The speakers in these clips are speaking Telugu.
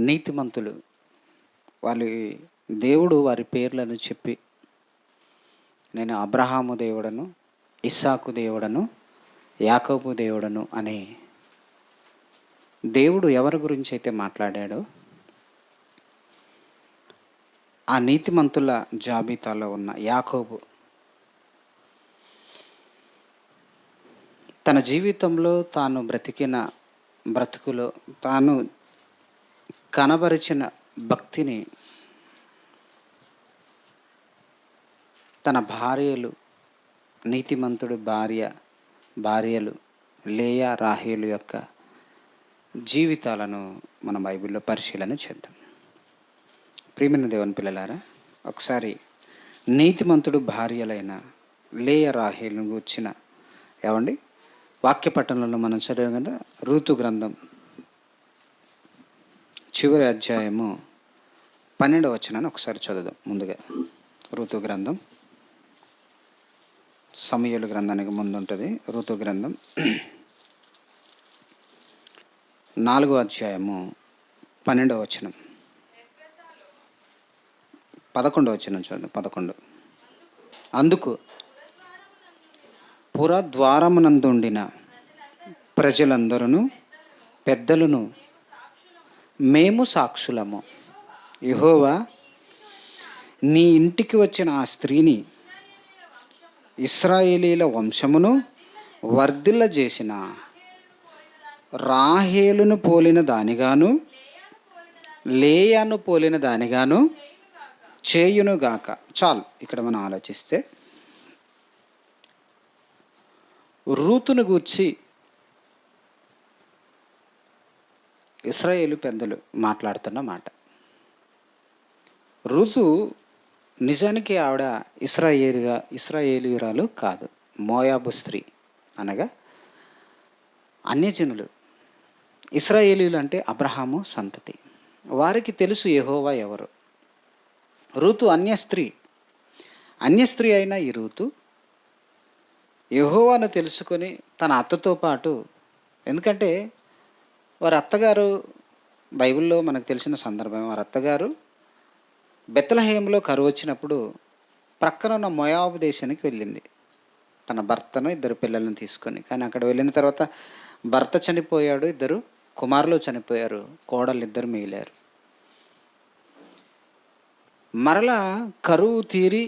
నీతిమంతులు. వాళ్ళు దేవుడు వారి పేర్లను చెప్పి, నేను అబ్రహాము దేవుడను, ఇస్సాకు దేవుడను, యాకోబు దేవుడను అని దేవుడు ఎవరి గురించి అయితే మాట్లాడాడో ఆ నీతిమంతుల జాబితాలో ఉన్న యాకోబు తన జీవితంలో తాను బ్రతికిన బ్రతుకులో తాను కనబరిచిన భక్తిని తన భార్యలు, నీతిమంతుడు భార్యలు లేయా రాహేలు యొక్క జీవితాలను మన బైబిల్లో పరిశీలన చేద్దాం. ప్రియమైన దేవుని పిల్లలారా, ఒకసారి నీతిమంతుడు భార్యలైన లేయా రాహేలును గూర్చిన వాక్య పట్టణంలో మనం చదివాం కదా. రూతు గ్రంథం చివరి అధ్యాయము 12వ వచనాన్ని ఒకసారి చదువుదాం. ముందుగా రూతు గ్రంథం, సమూయేలు గ్రంథానికి ముందు ఉంటుంది. రూతు గ్రంథం 4వ అధ్యాయము 12వ వచనం, 11వ వచనం చదువు. 11. అందుకు పురద్వారమునందుండిన ప్రజలందరూ పెద్దలను మేము సాక్షులము. యెహోవా నీ ఇంటికి వచ్చిన ఆ స్త్రీని ఇశ్రాయేలీల వంశమును వర్ధిల్ల చేసిన రాహేలును పోలిన దానిగాను లేయాను పోలిన దానిగాను చేయునుగాక. చాలు, ఇక్కడ మనం ఆలోచిస్తే రూతును గూర్చి ఇశ్రాయేలు పెద్దలు మాట్లాడుతున్న మాట. రూతు నిజానికి ఆవిడ ఇశ్రాయేలీయురాలు కాదు, మోయాబు స్త్రీ, అనగా అన్యజనులు. ఇశ్రాయేలీయులు అంటే అబ్రహాము సంతతి. వారికి తెలుసు యెహోవా ఎవరు. రూతు అన్యస్త్రీ అయిన ఈ రూతు యెహోవాను తెలుసుకొని తన అత్తతో పాటు, ఎందుకంటే వారి అత్తగారు, బైబిల్లో మనకు తెలిసిన సందర్భం, వారి అత్తగారు బెత్లెహేములో కరువు వచ్చినప్పుడు ప్రక్కన ఉన్న మోయాబు దేశానికి వెళ్ళింది తన భర్తను, 2 పిల్లలను తీసుకొని. కానీ అక్కడ వెళ్ళిన తర్వాత భర్త చనిపోయాడు, 2 కుమారులు చనిపోయారు, కోడళ్ళు 2 మిగిలారు. మరలా కరువు తీరి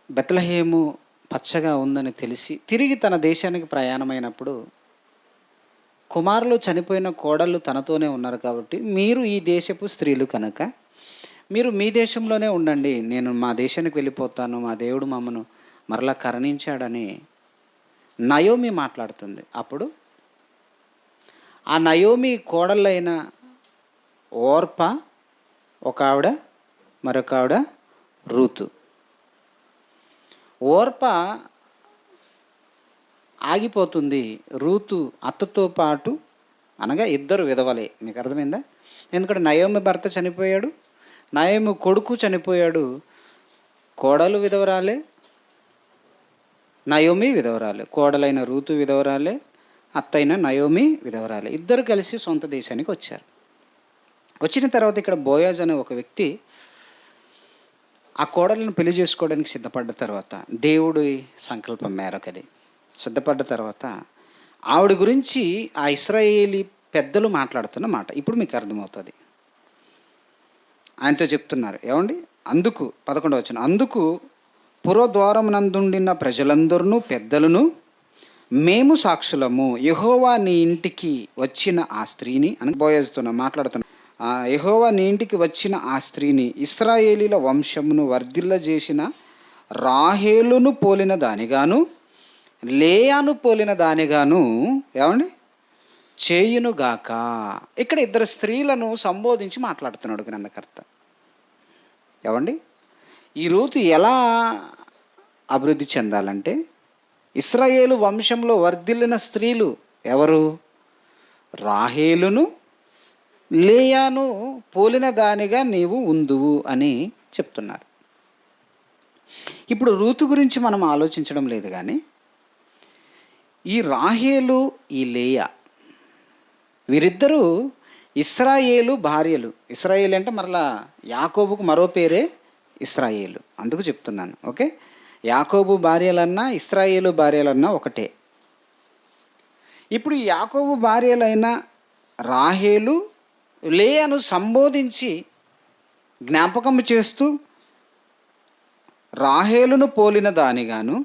బెత్లెహేము పచ్చగా ఉందని తెలిసి తిరిగి తన దేశానికి ప్రయాణమైనప్పుడు కుమారులు చనిపోయిన కోడళ్ళు తనతోనే ఉన్నారు కాబట్టి, మీరు ఈ దేశపు స్త్రీలు కనుక మీరు మీ దేశంలోనే ఉండండి, నేను మా దేశానికి వెళ్ళిపోతాను, మా దేవుడు మమ్మను మరలా కరుణించాడని నయోమి మాట్లాడుతుంది. అప్పుడు ఆ నయోమి కోడళ్ళైన ఓర్ప ఒక ఆవిడ, మరొక ఆవిడ రూతు. ఓర్ప ఆగిపోతుంది, రూతు అత్తతో పాటు, అనగా 2 విధవలే. మీకు అర్థమైందా? ఎందుకంటే నయోమి భర్త చనిపోయాడు, నయోమి కొడుకు చనిపోయాడు, కోడలు విధవరాలే, నయోమి విధవరాలే, కోడలైన రూతు విధవరాలే, అత్తైన నయోమి విధవరాలే. 2 కలిసి సొంత దేశానికి వచ్చారు. వచ్చిన తర్వాత ఇక్కడ బోయాజ్ అనే ఒక వ్యక్తి ఆ కోడలను పెళ్లి చేసుకోవడానికి సిద్ధపడ్డ తర్వాత, దేవుడి సంకల్పం మేరకు అది సిద్ధపడ్డ తర్వాత, ఆవిడ గురించి ఆ ఇశ్రాయేలీ పెద్దలు మాట్లాడుతున్న మాట ఇప్పుడు మీకు అర్థమవుతుంది. ఆయనతో చెప్తున్నారు, అందుకు 11వ వచనం, అందుకు పురద్వారమునందుండిన ప్రజలందరూ పెద్దలను మేము సాక్షులము. యెహోవా నీ ఇంటికి వచ్చిన ఆ స్త్రీని అని బోయాజుతో మాట్లాడుతున్నాం. యెహోవా నీ ఇంటికి వచ్చిన ఆ స్త్రీని ఇశ్రాయేలీల వంశమును వర్ధిల్ల చేసిన రాహేలును పోలిన దానిగాను లేయాను పోలిన దానిగాను చేయునుగాక. ఇక్కడ 2 స్త్రీలను సంబోధించి మాట్లాడుతున్నాడు గ్రంథకర్త. ఈ రూతు ఎలా అభివృద్ధి చెందాలంటే, ఇశ్రాయేలు వంశంలో వర్ధిల్లిన స్త్రీలు ఎవరు? రాహేలును లేయాను పోలిన దానిగా నీవు ఉందువు అని చెప్తున్నారు. ఇప్పుడు రూతు గురించి మనం ఆలోచించడం లేదు, కానీ ఈ రాహేలు, ఈ లేయా, వీరిద్దరూ ఇశ్రాయేలు భార్యలు. ఇశ్రాయేలు అంటే మరలా యాకోబుకు మరో పేరే ఇశ్రాయేలు, అందుకు చెప్తున్నాను. ఓకే, యాకోబు భార్యలన్నా ఇశ్రాయేలు భార్యలన్నా ఒకటే. ఇప్పుడు ఈ యాకోబు భార్యలైన రాహేలు లేయను సంబోధించి జ్ఞాపకం చేస్తూ రాహేలును పోలిన దానిగాను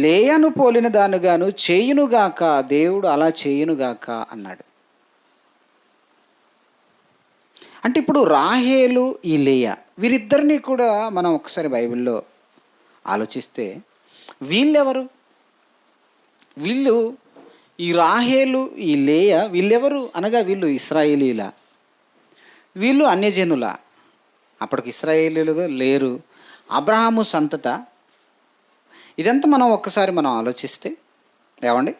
లేయను పోలిన దానిగాను చేయునుగాక, దేవుడు అలా చేయునుగాక అన్నాడు. అంటే ఇప్పుడు రాహేలు ఈ లేయ వీరిద్దరినీ కూడా మనం ఒకసారి బైబిల్లో ఆలోచిస్తే వీళ్ళెవరు? వీళ్ళు ఈ రాహేలు ఈ లేయ వీళ్ళెవరు అనగా వీళ్ళు ఇశ్రాయేలీల, వీళ్ళు అన్యజనుల. అప్పటికి ఇశ్రాయేలీలుగా లేరు, అబ్రహాము సంతత. ఇదంతా మనం ఒక్కసారి మనం ఆలోచిస్తే ఏమండి,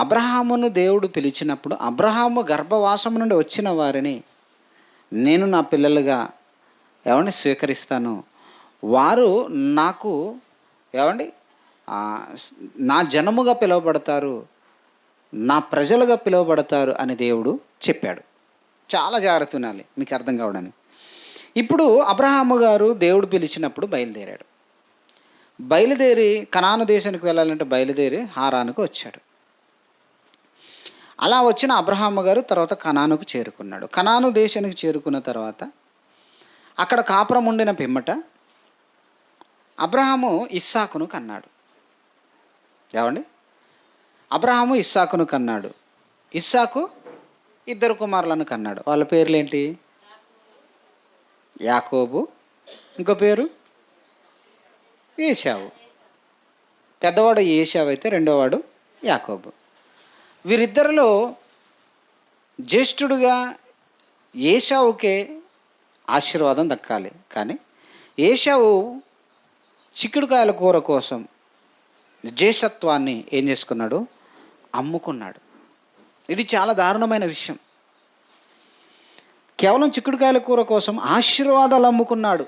అబ్రహామును దేవుడు పిలిచినప్పుడు అబ్రహాము గర్భవాసము నుండి వచ్చిన వారిని నేను నా పిల్లలుగా ఏమండి స్వీకరిస్తాను, వారు నాకు ఏమండి నా జనముగా పిలువబడతారు, నా ప్రజలుగా పిలువబడతారు అని దేవుడు చెప్పాడు. చాలా జాగ్రత్త వినాలి మీకు అర్థం కావడానికి. ఇప్పుడు అబ్రహాము గారు దేవుడు పిలిచినప్పుడు బయలుదేరాడు. బయలుదేరి కనాను దేశానికి వెళ్ళాలంటే బయలుదేరి హారానుకు వచ్చాడు. అలా వచ్చిన అబ్రహాము గారు తర్వాత కనానుకు చేరుకున్నాడు. కనాను దేశానికి చేరుకున్న తర్వాత అక్కడ కాపురం ఉండిన పిమ్మట అబ్రహాము ఇస్సాకును కన్నాడు. ఏమండి, అబ్రహాము ఇస్సాకును కన్నాడు. ఇస్సాకు 2 కుమారులను కన్నాడు. వాళ్ళ పేర్లేంటి? యాకోబు, ఇంకో పేరు ఏశావు. పెద్దవాడు ఏశావు అయితే రెండోవాడు యాకోబు. వీరిద్దరిలో జ్యేష్ఠుడుగా ఏశావుకే ఆశీర్వాదం దక్కాలి. కానీ ఏశావు చిక్కుడుకాయల కూర కోసం జ్యేష్ఠత్వాన్ని ఏం చేసుకున్నాడు? అమ్ముకున్నాడు. ఇది చాలా దారుణమైన విషయం. కేవలం చిక్కుడుకాయల కూర కోసం ఆశీర్వాదాలు అమ్ముకున్నాడు.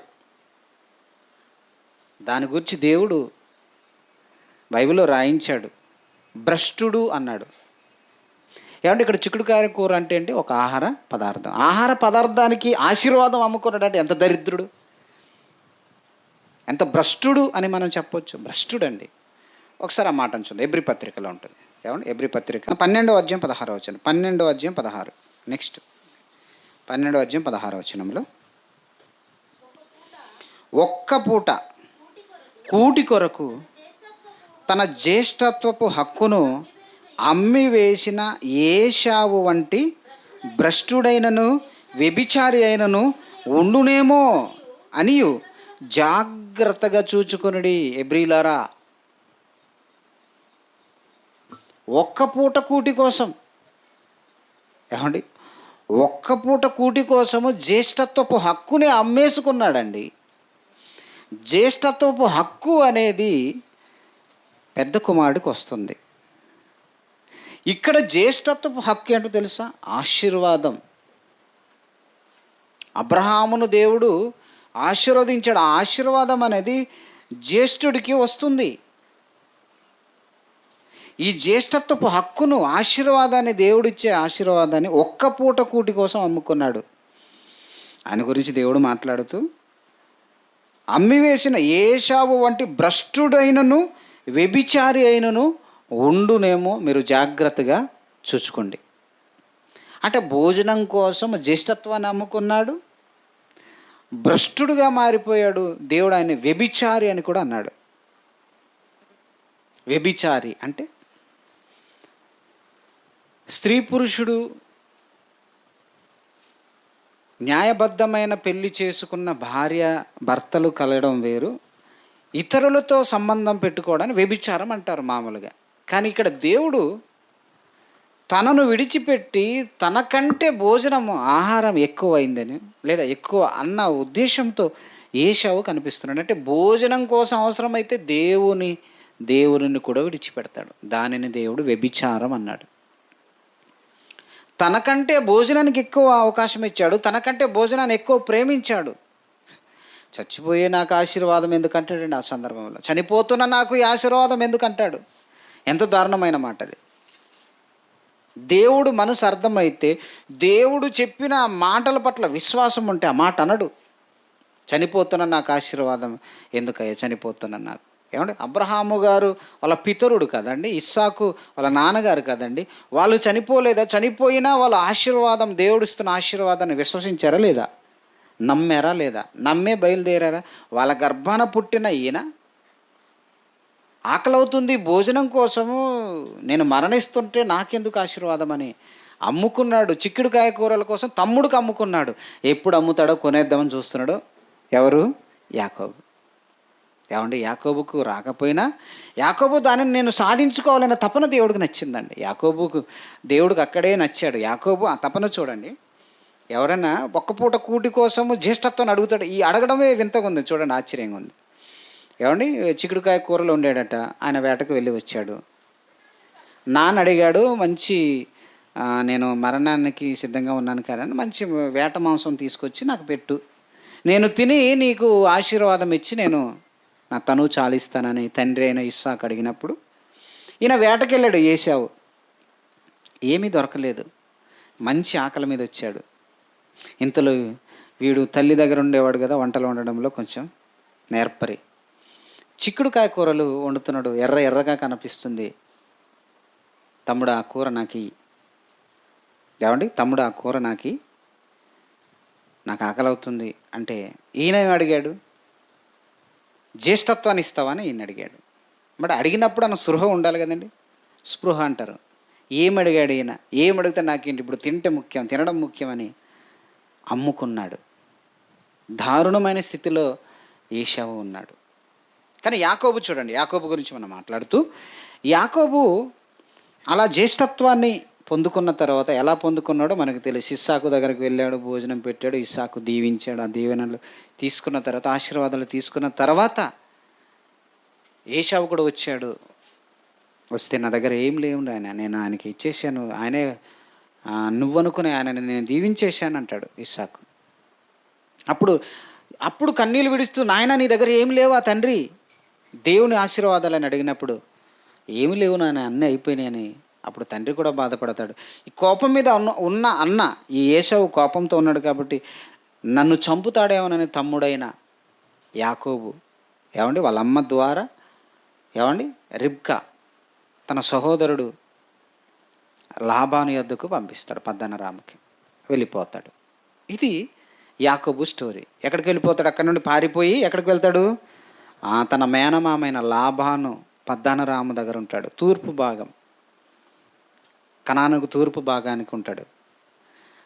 దాని గురించి దేవుడు బైబిల్లో రాయించాడు, భ్రష్టుడు అన్నాడు. ఏమంటే ఇక్కడ చిక్కుడుకాయ కూర అంటే ఏంటి? ఒక ఆహార పదార్థం. ఆహార పదార్థానికి ఆశీర్వాదం అమ్ముకున్నాడు అంటే ఎంత దరిద్రుడు, ఎంత భ్రష్టుడు అని మనం చెప్పొచ్చు. భ్రష్టుడండి. ఒకసారి ఆ మాట చూడండి, ఎబ్రీ పత్రికలో ఉంటుంది. ఏమండి, ఎబ్రీ పత్రిక 12వ అధ్యాయం 16వ వచనం. 12వ అధ్యాయం 16. నెక్స్ట్ 12వ అధ్యాయం 16వ వచనంలో, ఒక్క పూట కూటి కొరకు తన జ్యేష్ఠత్వపు హక్కును అమ్మివేసిన ఏశావు వంటి భ్రష్టుడైనను వ్యభిచారి అయినను ఉండునేమో అనియు జాగ్రత్తగా చూచుకొనుడి. ఎబ్రీలారా, ఒక్క పూట కూటి కోసం, ఏమండి, ఒక్క పూట కూటి కోసము జ్యేష్ఠత్వపు హక్కుని అమ్మేసుకున్నాడండి. జ్యేష్ఠత్వపు హక్కు అనేది పెద్ద కుమారుడికి వస్తుంది. ఇక్కడ జ్యేష్ఠత్వపు హక్కు ఏంటో తెలుసా? ఆశీర్వాదం. అబ్రహామును దేవుడు ఆశీర్వదించాడు. ఆ ఆశీర్వాదం అనేది జ్యేష్ఠుడికి వస్తుంది. ఈ జ్యేష్ఠత్వపు హక్కును, ఆశీర్వాదాన్ని, దేవుడిచ్చే ఆశీర్వాదాన్ని ఒక్క పూట కూటి కోసం అమ్ముకున్నాడు. ఆయన గురించి దేవుడు మాట్లాడుతూ, అమ్మివేసిన ఏశావు వంటి భ్రష్టుడైనను వ్యభిచారి అయినను ఉండునేమో, మీరు జాగ్రత్తగా చూసుకోండి. అంటే భోజనం కోసం జ్యేష్ఠత్వాన్ని అమ్ముకున్నాడు, భ్రష్టుడుగా మారిపోయాడు. దేవుడు ఆయన వ్యభిచారి అని కూడా అన్నాడు. వ్యభిచారి అంటే స్త్రీ పురుషుడు న్యాయబద్ధమైన పెళ్లి చేసుకున్న భార్య భర్తలు కలగడం వేరు, ఇతరులతో సంబంధం పెట్టుకోవడాన్ని వ్యభిచారం అంటారు మామూలుగా. కానీ ఇక్కడ దేవుడు తనను విడిచిపెట్టి తనకంటే భోజనము, ఆహారం ఎక్కువైందని లేదా ఎక్కువ అన్న ఉద్దేశంతో ఏశావు కనిపిస్తున్నాడు. అంటే భోజనం కోసం అవసరమైతే దేవుని కూడా విడిచిపెడతాడు. దానిని దేవుడు వ్యభిచారం అన్నాడు. తనకంటే భోజనానికి ఎక్కువ అవకాశం ఇచ్చాడు, తనకంటే భోజనాన్ని ఎక్కువ ప్రేమించాడు. చచ్చిపోయే నాకు ఆశీర్వాదం ఎందుకంటాడండి ఆ సందర్భంలో? చనిపోతున్న నాకు ఈ ఆశీర్వాదం ఎందుకంటాడు? ఎంత దారుణమైన మాట అది. దేవుడు మనసు అర్థమైతే, దేవుడు చెప్పిన మాటల పట్ల విశ్వాసం ఉంటే ఆ మాట అనడు. చనిపోతున్న నాకు ఆశీర్వాదం ఎందుకయ్యా, చనిపోతున్నా నాకు. ఏమంటే అబ్రహాము గారు వాళ్ళ పితరుడు కదండి, ఇస్సాకు వాళ్ళ నాన్నగారు కదండి. వాళ్ళు చనిపోలేదా? చనిపోయినా వాళ్ళ ఆశీర్వాదం, దేవుడు ఇస్తున్న ఆశీర్వాదాన్ని విశ్వసించారా లేదా? నమ్మారా లేదా? నమ్మే బయలుదేరారా? వాళ్ళ గర్భాన పుట్టిన ఈయన ఆకలవుతుంది భోజనం కోసము, నేను మరణిస్తుంటే నాకెందుకు ఆశీర్వాదం అని అమ్ముకున్నాడు. చిక్కుడుకాయ కూరల కోసం తమ్ముడికి అమ్ముకున్నాడు. ఎప్పుడు అమ్ముతాడో కొనేద్దామని చూస్తున్నాడు. ఎవరు? యాకోబు. ఏమండి, యాకోబుకు రాకపోయినా యాకోబు దానిని నేను సాధించుకోవాలన్న తపన దేవుడికి నచ్చిందండి. యాకోబుకు దేవుడికి అక్కడే నచ్చాడు. యాకోబు ఆ తపన చూడండి. ఎవరైనా ఒక్కపూట కూటి కోసము జ్యేష్ఠత్వాన్ని అడుగుతాడు. ఈ అడగడమే వింతగా ఉంది చూడండి, ఆశ్చర్యంగా ఉంది. ఏమండి, చిక్కుడుకాయ కూరలు వండాడట. ఆయన వేటకు వెళ్ళి వచ్చాడు. నాన్న అడిగాడు, మంచి నేను మరణానికి సిద్ధంగా ఉన్నాను కానీ మంచి వేట మాంసం తీసుకొచ్చి నాకు పెట్టు, నేను తిని నీకు ఆశీర్వాదం ఇచ్చి నేను నా తనువు చాలిస్తానని తండ్రి అయిన ఇస్సాకు అడిగినప్పుడు ఈయన వేటకెళ్ళాడు. ఏశావు ఏమీ దొరకలేదు, మంచి ఆకలి మీద వచ్చాడు. ఇంతలో వీడు తల్లి దగ్గర ఉండేవాడు కదా, వంటలు వండడంలో కొంచెం నేర్పరి. చిక్కుడుకాయ కూరలు వండుతున్నాడు, ఎర్రగా కనిపిస్తుంది. తమ్ముడు ఆ కూర నాకి, ఏమండి తమ్ముడు ఆ కూర నాకి, నాకు ఆకలి అవుతుంది అంటే ఈయన ఏమి అడిగాడు? జ్యేష్ఠత్వాన్ని ఇస్తావని ఈయన అడిగాడు. బట్ అడిగినప్పుడు అన్న స్పృహ ఉండాలి కదండి, స్పృహ అంటారు. ఏం అడిగాడు ఈయన? ఏం అడిగితే నాకేంటి, ఇప్పుడు తింటే ముఖ్యం, తినడం ముఖ్యమని అమ్ముకున్నాడు. దారుణమైన స్థితిలో ఏశావు ఉన్నాడు. కానీ యాకోబు చూడండి, యాకోబు గురించి మనం మాట్లాడుతూ, యాకోబు అలా జ్యేష్ఠత్వాన్ని పొందుకున్న తర్వాత ఎలా పొందుకున్నాడో మనకు తెలుసు. ఇస్సాకు దగ్గరికి వెళ్ళాడు, భోజనం పెట్టాడు, ఇస్సాకు దీవించాడు. ఆ దీవెనలు తీసుకున్న తర్వాత, ఆశీర్వాదాలు తీసుకున్న తర్వాత ఏశావు కూడా వచ్చాడు. వస్తే నా దగ్గర ఏం లేవు ఆయన, నేను ఆయనకి ఇచ్చేసాను, ఆయనే నువ్వనుకునే ఆయనని నేను దీవించేశాను అంటాడు ఇస్సాకు. అప్పుడు కన్నీళ్ళు విడుస్తూ, నాయన నీ దగ్గర ఏం లేవా తండ్రి, దేవుని ఆశీర్వాదాలని అడిగినప్పుడు ఏమి లేవు నాయన, అన్నీ అయిపోయినాయని అప్పుడు తండ్రి కూడా బాధపడతాడు. ఈ కోపం మీద ఉన్న అన్న, ఈ ఏశావు కోపంతో ఉన్నాడు కాబట్టి నన్ను చంపుతాడేమోనని తమ్ముడైన యాకోబు, ఏమండి వాళ్ళ అమ్మ ద్వారా, ఏమండి రిబ్కా తన సహోదరుడు లాబాను యొద్దకు పంపిస్తాడు, పద్దనరాముకి వెళ్ళిపోతాడు. ఇది యాకోబు స్టోరీ. ఎక్కడికి వెళ్ళిపోతాడు? అక్కడ నుండి పారిపోయి ఎక్కడికి వెళ్తాడు? తన మేనమామైన లాబాను పద్దనరాము దగ్గర ఉంటాడు. తూర్పు భాగం, కనానుకు తూర్పు భాగానికి ఉంటాడు.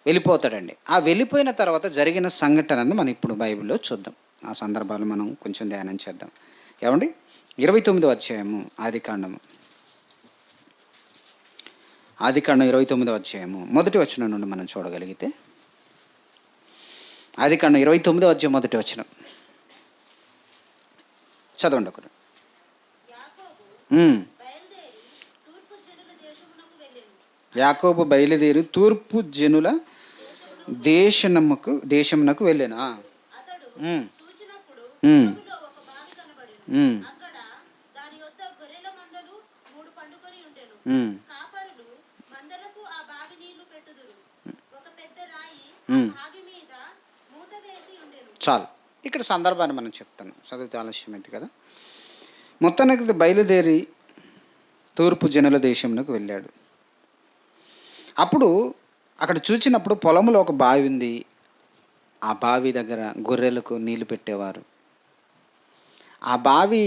వెళ్ళిపోతాడండి. ఆ వెళ్ళిపోయిన తర్వాత జరిగిన సంఘటనను మనం ఇప్పుడు బైబిల్లో చూద్దాం. ఆ సందర్భాలు మనం కొంచెం ధ్యానం చేద్దాం. ఏమండి, 29వ అధ్యాయము ఆదికాండం 29వ అధ్యాయము మొదటి వచనం నుండి మనం చూడగలిగితే, ఆదికాండం 29వ అధ్యాయం మొదటి వచనం చదవండి ఒకరు. యాకోబు బయలుదేరి తూర్పు జనుల దేశమునకు వెళ్ళాను. చాలు, ఇక్కడ సందర్భాన్ని మనం చెప్తాను, చదివితే ఆలస్యమైంది కదా. మొత్తానికి బయలుదేరి తూర్పు జనుల దేశంలోకి వెళ్ళాడు. అప్పుడు అక్కడ చూచినప్పుడు పొలంలో ఒక బావి ఉంది. ఆ బావి దగ్గర గొర్రెలకు నీళ్లు పెట్టేవారు. ఆ బావి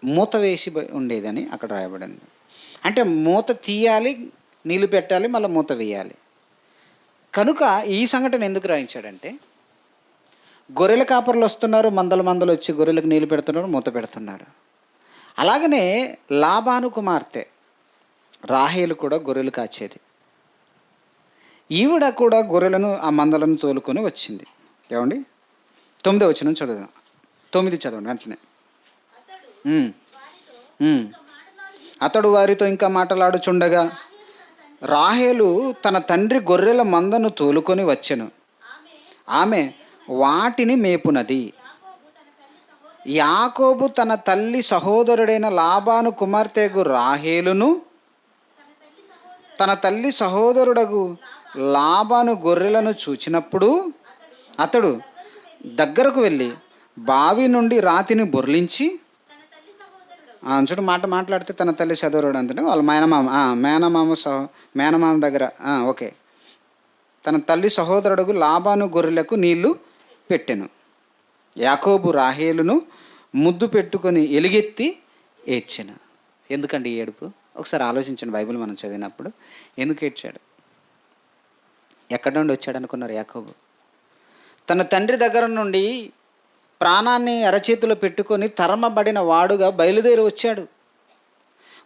మూత వేసి ఉండేదని అక్కడ రాయబడింది. అంటే మూత తీయాలి, నీళ్లు పెట్టాలి, మళ్ళీ మూత వేయాలి. కనుక ఈ సంఘటన ఎందుకు రాయించాడంటే, గొర్రెల కాపర్లు వస్తున్నారు, మందలు వచ్చి గొర్రెలకు నీళ్లు పెడుతున్నారు, మూత పెడుతున్నారు. అలాగనే లాబాను కుమార్తె రాహేలు కూడా గొర్రెలు కాచేది. ఈవిడ కూడా గొర్రెలను, ఆ మందలను తోలుకొని వచ్చింది. ఏమండి, 9వ వచనం చదువుదాం. 9 చదవండి వెంటనే. అతడు వారితో ఇంకా మాట్లాడుచుండగా రాహేలు తన తండ్రి గొర్రెల మందను తోలుకొని వచ్చెను. ఆమె వాటిని మేపునది. యాకోబు తన తల్లి సహోదరుడైన లాబాను కుమార్తెకు రాహేలును తన తల్లి సహోదరుడగు లాబాను గొర్రెలను చూచినప్పుడు అతడు దగ్గరకు వెళ్ళి బావి నుండి రాతిని బొర్లించి చూడు మాట్లాడితే తన తల్లి సహోదరుడు అంటే వాళ్ళ మేనమామ దగ్గర ఓకే. తన తల్లి సహోదరుడుకు లాబాను గొర్రెలకు నీళ్లు పెట్టెను. యాకోబు రాహేలును ముద్దు పెట్టుకొని ఎలుగెత్తి ఏడ్చెను. ఎందుకండి ఈ ఏడుపు? ఒకసారి ఆలోచించండి. బైబిల్ మనం చదివినప్పుడు ఎందుకు ఏడ్చాడు? ఎక్కడి నుండి వచ్చాడు అనుకున్నారు యాకోబు? తన తండ్రి దగ్గర నుండి ప్రాణాన్ని అరచేతిలో పెట్టుకొని తరమబడిన వాడుగా బయలుదేరి వచ్చాడు.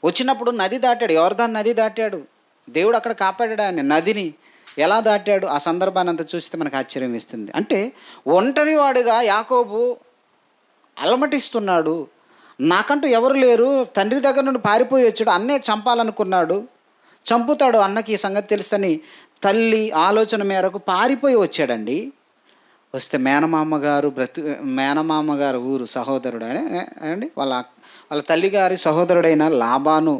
వచ్చినప్పుడు నది దాటాడు, యోర్దాను నది దాటాడు. దేవుడు అక్కడ కాపాడాడు ఆయన. నదిని ఎలా దాటాడు? ఆ సందర్భాన్ని అంతా చూస్తే మనకు ఆశ్చర్యం ఇస్తుంది. అంటే ఒంటరి వాడుగా యాకోబు అలమటిస్తున్నాడు. నాకంటూ ఎవరు లేరు, తండ్రి దగ్గర నుండి పారిపోయి వచ్చాడు, అన్నే చంపాలనుకున్నాడు, చంపుతాడు అన్నకి ఈ సంగతి తెలుస్తని తల్లి ఆలోచన మేరకు పారిపోయి వచ్చాడండి. వస్తే మేనమామ గారు ఊరు సహోదరుడు అండి, వాళ్ళ తల్లిగారి సహోదరుడైన లాబాను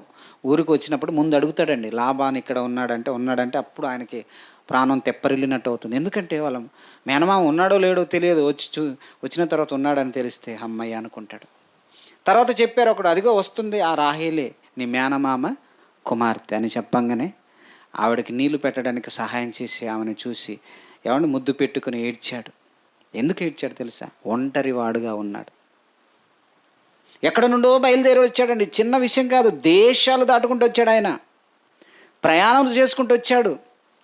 ఊరికి వచ్చినప్పుడు ముందు అడుగుతాడండి, లాబాను ఇక్కడ ఉన్నాడంటే అప్పుడు ఆయనకి ప్రాణం తెప్పరిల్లినట్టు అవుతుంది. ఎందుకంటే వాళ్ళ మేనమామ ఉన్నాడో లేడో తెలియదు, వచ్చిన తర్వాత ఉన్నాడని తెలిస్తే అమ్మయ్య అనుకుంటాడు. తర్వాత చెప్పారు ఒకడు, అదిగో వస్తుంది ఆ రాహేలే నీ మేనమామ కుమార్తె అని చెప్పంగానే ఆవిడకి నీళ్లు పెట్టడానికి సహాయం చేసి ఆమెను చూసి ఏమంటే ముద్దు పెట్టుకుని ఏడ్చాడు. ఎందుకు ఏడ్చాడు తెలుసా? ఒంటరి వాడుగా ఉన్నాడు. ఎక్కడ నుండో బయలుదేరి వచ్చాడండి. చిన్న విషయం కాదు, దేశాలు దాటుకుంటూ వచ్చాడు ఆయన. ప్రయాణం చేసుకుంటూ వచ్చాడు.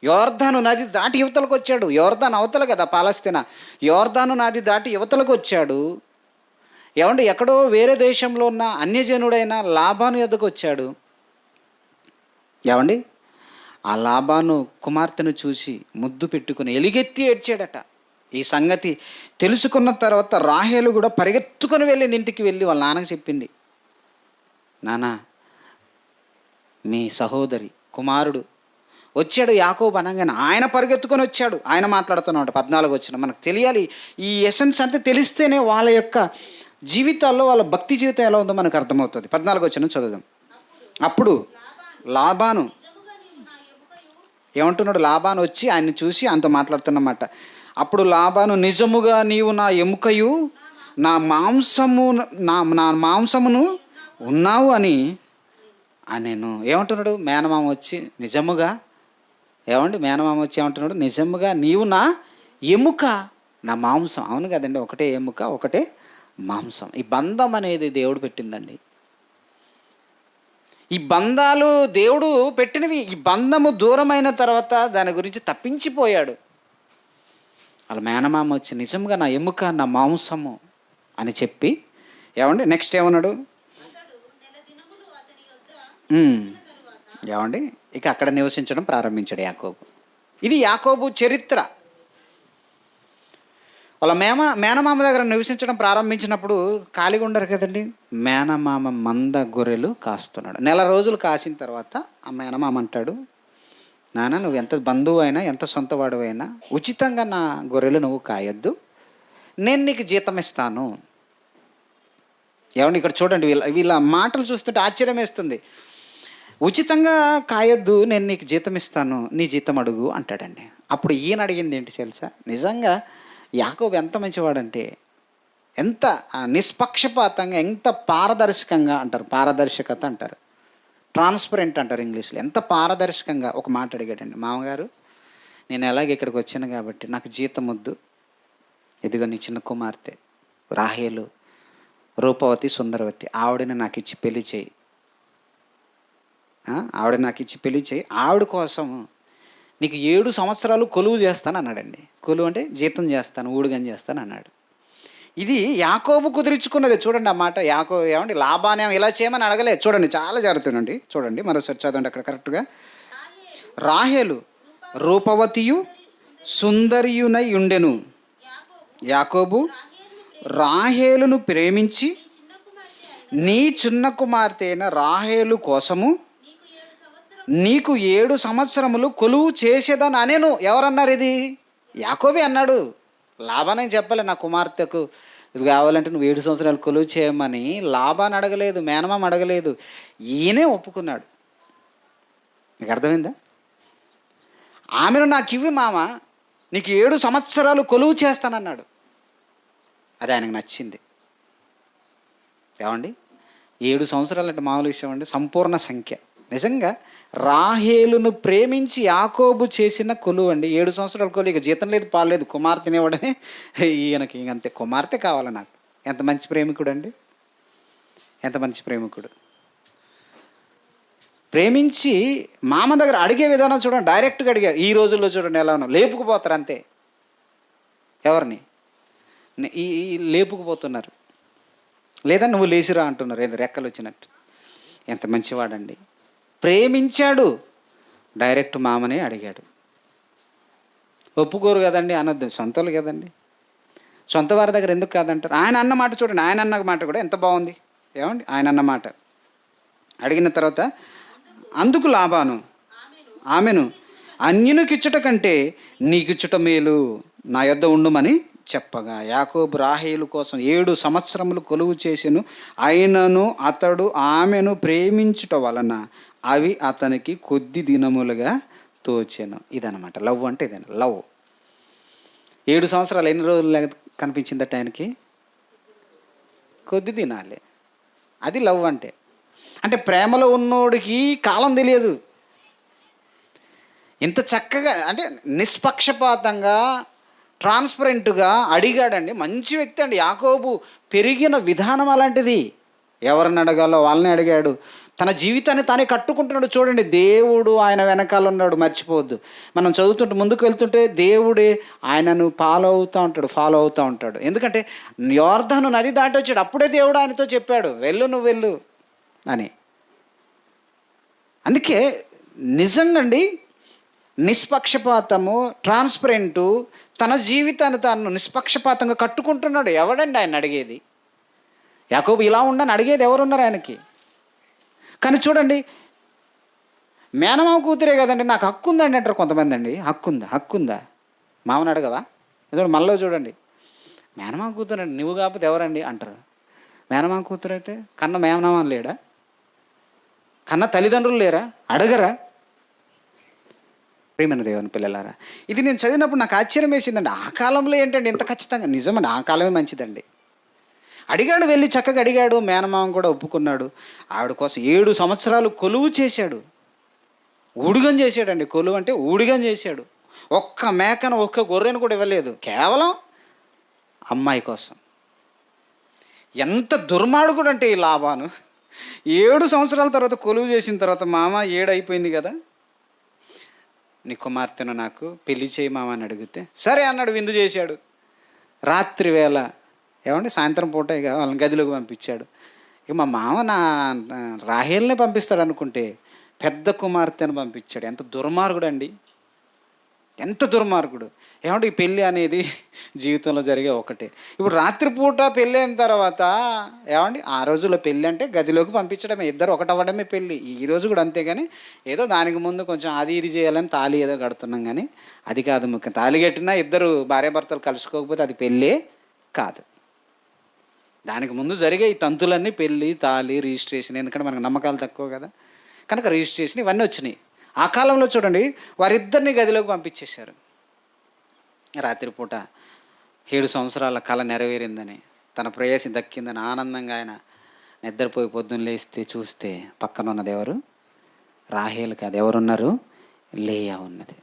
యోర్దాను నది దాటి యువతలకు వచ్చాడు. యోర్దాను అవతల కదా పాలస్తీనా. యోర్దాను నది దాటి యువతలకు వచ్చాడు. ఏమంటే ఎక్కడో వేరే దేశంలో ఉన్న అన్యజనుడైన లాబాను యొద్దకు వచ్చాడు. ఏమండి ఆ లాబాను కుమార్తెను చూసి ముద్దు పెట్టుకుని ఎలుగెత్తి ఏడ్చాడట. ఈ సంగతి తెలుసుకున్న తర్వాత రాహేలు కూడా పరిగెత్తుకొని వెళ్ళింది. ఇంటికి వెళ్ళి వాళ్ళ నాన్నకి చెప్పింది, నాన్న మీ సహోదరి కుమారుడు వచ్చాడు యాకోబు అనగానే ఆయన పరిగెత్తుకొని వచ్చాడు. ఆయన మాట్లాడుతున్నాడు 14 వచ్చిన. మనకు తెలియాలి ఈ ఎసెన్స్ అంతా, తెలిస్తేనే వాళ్ళ యొక్క జీవితాల్లో వాళ్ళ భక్తి జీవితం ఎలా ఉందో మనకు అర్థమవుతుంది. 14 వచ్చిన చదువుదాం. అప్పుడు లాబాను ఏమంటున్నాడు? లాబాను వచ్చి ఆయన్ని చూసి ఆయనతో మాట్లాడుతున్నమాట. అప్పుడు లాబాను, నిజముగా నీవు నా ఎముకయు నా మాంసమును ఉన్నావు అని నేను ఏమంటున్నాడు? మేనమామ వచ్చి నిజముగా మేనమామ వచ్చి ఏమంటున్నాడు? నిజముగా నీవు నా ఎముక నా మాంసం. అవును కదండి, ఒకటే ఎముక ఒకటే మాంసం. ఈ బంధం అనేది దేవుడు పెట్టిందండి. ఈ బంధాలు దేవుడు పెట్టినవి. ఈ బంధము దూరమైన తర్వాత దాని గురించి తప్పించిపోయాడు. వాళ్ళ మేనమామ వచ్చి నిజంగా నా ఎముక నా మాంసము అని చెప్పి ఏమండి నెక్స్ట్ ఏమన్నాడు? ఏమండి ఇక అక్కడ నివసించడం ప్రారంభించాడు యాకోబు. ఇది యాకోబు చరిత్ర. వాళ్ళ మేనమామ దగ్గర నివసించడం ప్రారంభించినప్పుడు ఖాళీగా ఉండరు కదండి. మేనమామ మంద గొర్రెలు కాస్తున్నాడు. నెల రోజులు కాసిన తర్వాత ఆ మేనమామ అంటాడు, నాన్న నువ్వు ఎంత బంధువు అయినా ఎంత సొంతవాడు అయినా ఉచితంగా నా గొర్రెలు నువ్వు కాయొద్దు, నేను నీకు జీతం ఇస్తాను. ఏమండి ఇక్కడ చూడండి, వీళ్ళ మాటలు చూస్తుంటే ఆశ్చర్యం వేస్తుంది. ఉచితంగా కాయొద్దు, నేను నీకు జీతం ఇస్తాను, నీ జీతం అడుగు అంటాడండి. అప్పుడు ఈయన అడిగింది ఏంటి తెలుసా? నిజంగా యాకోబు ఎంత మంచివాడంటే, ఎంత నిష్పక్షపాతంగా, ఎంత పారదర్శకంగా అంటారు, పారదర్శకత అంటారు, ట్రాన్స్పరెంట్ అంటారు ఇంగ్లీష్లో. ఎంత పారదర్శకంగా ఒక మాట అడిగాడండి, మామగారు నేను ఎలాగ ఇక్కడికి వచ్చాను కాబట్టి నాకు జీతం వద్దు, ఇదిగో నీ చిన్న కుమార్తె రాహేలు రూపవతి సుందరవతి ఆవిడని నాకు ఇచ్చి పెళ్లి చేయి, ఆవిడ కోసం నీకు 7 సంవత్సరాలు కొలువు చేస్తాను అన్నాడండి. కొలువు అంటే జీతం చేస్తాను, ఊడిగని చేస్తాను అన్నాడు. ఇది యాకోబు కుదిరించుకున్నది. చూడండి ఆ మాట. ఏమండి లాబానేమో ఇలా చేయమని అడగలేదు. చూడండి చాలా జరుగుతుందండి. చూడండి మరోసారి చదవండి అక్కడ కరెక్ట్గా. రాహేలు రూపవతియు సుందరియునై ఉండెను. యాకోబు రాహేలును ప్రేమించి నీ చిన్న కుమార్తె అయిన రాహేలు కోసము నీకు 7 సంవత్సరములు కొలువు చేసేదని అనేను. ఎవరన్నారు? ఇది యాకోబే అన్నాడు. లాబానే చెప్పలే నా కుమార్తెకు ఇది కావాలంటే నువ్వు 7 సంవత్సరాలు కొలువు చేయమని. లాబాని అడగలేదు, మేనమామ అడగలేదు, ఈయనే ఒప్పుకున్నాడు. నీకు అర్థమైందా? ఆమెను నాకు ఇవ్వి మామ, నీకు 7 సంవత్సరాలు కొలువు చేస్తానన్నాడు. అది ఆయనకు నచ్చింది. ఏమండి, 7 సంవత్సరాలు అంటే మామూలు విషయం అండి, సంపూర్ణ సంఖ్య. నిజంగా రాహేలును ప్రేమించి యాకోబు చేసిన కొలువు అండి 7 సంవత్సరాల కొలువు. ఇక జీతం లేదు, పాలు లేదు, కుమార్తెనివ్వడమే ఈయనకి ఇంకంతే, కుమార్తె కావాలి నాకు. ఎంత మంచి ప్రేమికుడు అండి, ఎంత మంచి ప్రేమికుడు. ప్రేమించి మామ దగ్గర అడిగే విధానం చూడండి, డైరెక్ట్గా అడిగారు. ఈ రోజుల్లో చూడండి ఎలా ఉన్నా, లేపుకుపోతారు అంతే. ఎవరిని ఈ లేపుకుపోతున్నారు, లేదా నువ్వు లేచిరా అంటున్నారు, ఏదో రెక్కలు వచ్చినట్టు. ఎంత మంచివాడండి, ప్రేమించాడు, డైరెక్ట్ మామనే అడిగాడు. ఒప్పుకోరు కదండి, అనొద్దు, సొంతలు కదండి. సొంత వారి దగ్గర ఎందుకు కాదంటారు? ఆయన అన్న మాట చూడండి, ఆయన అన్న మాట కూడా ఎంత బాగుంది. ఏమండి, ఆయన అన్న మాట అడిగిన తర్వాత, అందుకు లాబాను ఆమెను అన్యునికిచ్చుట కంటే నీకిచ్చుట మేలు, నా యొద్ద ఉండుమని చెప్పగా, యాకోబు రాహేలు కోసం 7 సంవత్సరములు కొలువు చేసెను. అయినను అతడు ఆమెను ప్రేమించుట వలన అవి అతనికి కొద్ది దినములుగా తోచెను. ఇదనమాట లవ్ అంటే, ఇదేనా లవ్. 7 సంవత్సరాలు ఎన్ని రోజులు కనిపించిందట ఆయనకి? కొద్ది దినాలే. అది లవ్ అంటే. అంటే ప్రేమలో ఉన్నోడికి కాలం తెలియదు. ఇంత చక్కగా అంటే నిష్పక్షపాతంగా, ట్రాన్స్పరెంట్గా అడిగాడండి. మంచి వ్యక్తి అండి యాకోబు. పెరిగిన విధానం అలాంటిది. ఎవరిని అడగాలో వాళ్ళని అడిగాడు. తన జీవితాన్ని తానే కట్టుకుంటున్నాడు. చూడండి, దేవుడు ఆయన వెనకాల ఉన్నాడు, మర్చిపోవద్దు. మనం చదువుతుంటే, ముందుకు వెళ్తుంటే దేవుడే ఆయనను ఫాలో అవుతూ ఉంటాడు. ఎందుకంటే యోర్దాను నది దాటి వచ్చాడు, అప్పుడే దేవుడు ఆయనతో చెప్పాడు, వెళ్ళు, నువ్వు వెళ్ళు అని. అందుకే నిజంగండి నిష్పక్షపాతము, ట్రాన్స్పరెంటు, తన జీవితాన్ని తాను నిష్పక్షపాతంగా కట్టుకుంటున్నాడు. ఎవడండి ఆయన అడిగేది? యాకోబు ఇలా ఉండని అడిగేది ఎవరున్నారు ఆయనకి? కానీ చూడండి, మేనమామ కూతురే కదండి, నాకు హక్కు ఉందండి అంటారు కొంతమంది అండి. హక్కుందా మామని అడగవా? ఎందుకంటే మనలో చూడండి, మేనమామ కూతురండి, నువ్వు కాకపోతే ఎవరండి అంటారు. మేనమామ కూతురు అయితే కన్న మేనమామ లేడా? కన్న తల్లిదండ్రులు లేరా? అడగరా? ప్రియమైన దేవుని పిల్లలారా, ఇది నేను చదివినప్పుడు నాకు ఆశ్చర్యం వేసిందండి. ఆ కాలంలో ఏంటండి ఇంత ఖచ్చితంగా? నిజమండి, ఆ కాలమే మంచిదండి. అడిగాడు, వెళ్ళి చక్కగా అడిగాడు. మేనమామ కూడా ఒప్పుకున్నాడు. ఆవిడ కోసం 7 సంవత్సరాలు కొలువు చేశాడు. ఊడిగం చేశాడండి. కొలువు అంటే ఊడిగం చేశాడు. ఒక్క మేకను, ఒక్క గొర్రెను కూడా ఇవ్వలేదు, కేవలం అమ్మాయి కోసం. ఎంత దుర్మార్గుడు అంటే ఈ లాబాను. 7 సంవత్సరాల తర్వాత కొలువు చేసిన తర్వాత, మామ 7 అయిపోయింది కదా, నీ కుమార్తెను నాకు పెళ్లి చేయి మామ అని అడిగితే సరే అన్నాడు. విందు చేశాడు. రాత్రి వేళ, ఏమండి సాయంత్రం పూట ఇక వాళ్ళని గదిలోకి పంపించాడు. ఇక మా మామ నా రాహేల్ని పంపిస్తాడు అనుకుంటే పెద్ద కుమార్తెను పంపించాడు. ఎంత దుర్మార్గుడు అండి, ఎంత దుర్మార్గుడు. ఏమంటే ఈ పెళ్ళి అనేది జీవితంలో జరిగే ఒకటే. ఇప్పుడు రాత్రిపూట పెళ్ళి అయిన తర్వాత, ఏమండి ఆ రోజుల్లో పెళ్ళి అంటే గదిలోకి పంపించడమే, ఇద్దరు ఒకటవ్వడమే పెళ్ళి. ఈ రోజు కూడా అంతే. కానీ ఏదో దానికి ముందు కొంచెం అది ఇది చేయాలని తాళి ఏదో కడుతున్నాం, కానీ అది కాదు ముఖ్యం. తాళి కట్టినా ఇద్దరు భార్యాభర్తలు కలుసుకోకపోతే అది పెళ్ళే కాదు. దానికి ముందు జరిగే ఈ తంతులన్నీ పెళ్ళి, తాళి, రిజిస్ట్రేషన్. ఎందుకంటే మనకు నమ్మకాలు తక్కువ కదా, కనుక రిజిస్ట్రేషన్ ఇవన్నీ వచ్చినాయి. ఆ కాలంలో చూడండి, వారిద్దరిని గదిలోకి పంపించేశారు. రాత్రిపూట 7 సంవత్సరాల కళ నెరవేరిందని, తన ప్రేయసి దక్కిందని ఆనందంగా ఆయన నిద్రపోయి పొద్దున్న లేస్తే చూస్తే పక్కన ఉన్నది ఎవరు? రాహేలు కాదు. ఎవరున్నారు? లేయా ఉన్నది.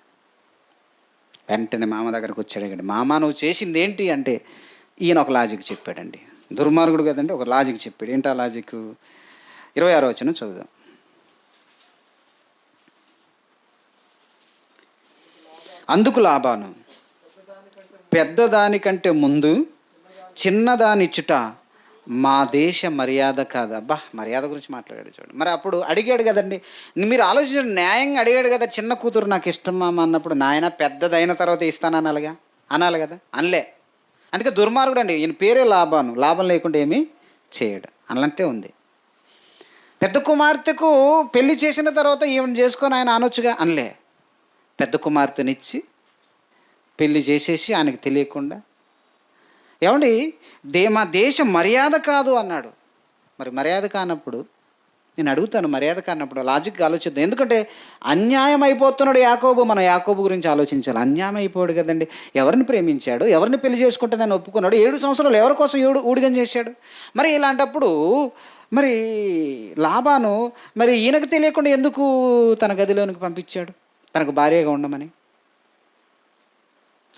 వెంటనే మామ దగ్గరకు వచ్చాడు. మామ నువ్వు చేసింది ఏంటి అంటే, ఈయన ఒక లాజిక్ చెప్పాడండి. దుర్మార్గుడు కదండి, ఒక లాజిక్ చెప్పాడు. ఏంటి ఆ లాజిక్? 26వ వచనం చదువుదాం. అందుకు లాబాను, పెద్దదానికంటే ముందు చిన్నదానిచ్చుట మా దేశ మర్యాద కాదు. అబ్బా, మర్యాద గురించి మాట్లాడాడు చూడండి. మరి అప్పుడు అడిగాడు కదండి, మీరు ఆలోచించండి, న్యాయంగా అడిగాడు కదా. చిన్న కూతురు నాకు ఇష్టం మామ అన్నప్పుడు, నాయన పెద్దదైన తర్వాత ఇస్తానన్నాలిగా, అనాలి కదా, అనలే. అందుకే దుర్మార్గుడు అండి. ఈయన పేరే లాబాను. లాభం లేకుండా ఏమీ చేయడు అన్నట్టే ఉంది. పెద్ద కుమార్తెకు పెళ్లి చేసిన తర్వాత ఈమెను చేసుకొని ఆయన అనొచ్చుగా, అనలే. పెద్ద కుమార్తెనిచ్చి పెళ్లి చేసేసి ఆయనకు తెలియకుండా, ఏమండి మా దేశం మర్యాద కాదు అన్నాడు. మరి మర్యాద కానప్పుడు నేను అడుగుతాను, మర్యాద కానప్పుడు లాజిక్గా ఆలోచిద్దాం. ఎందుకంటే అన్యాయం అయిపోతున్నాడు యాకోబు. మనం యాకోబు గురించి ఆలోచించాలి. అన్యాయం అయిపోయాడు కదండి. ఎవరిని ప్రేమించాడు, ఎవరిని పెళ్లి చేసుకుంటుందని ఒప్పుకున్నాడు, 7 సంవత్సరాలు ఎవరి కోసం ఊడిగం చేశాడు. మరి ఇలాంటప్పుడు మరి లాబాను మరి ఈయనకు తెలియకుండా ఎందుకు తన గదిలోనికి పంపించాడు, తనకు భార్యగా ఉండమని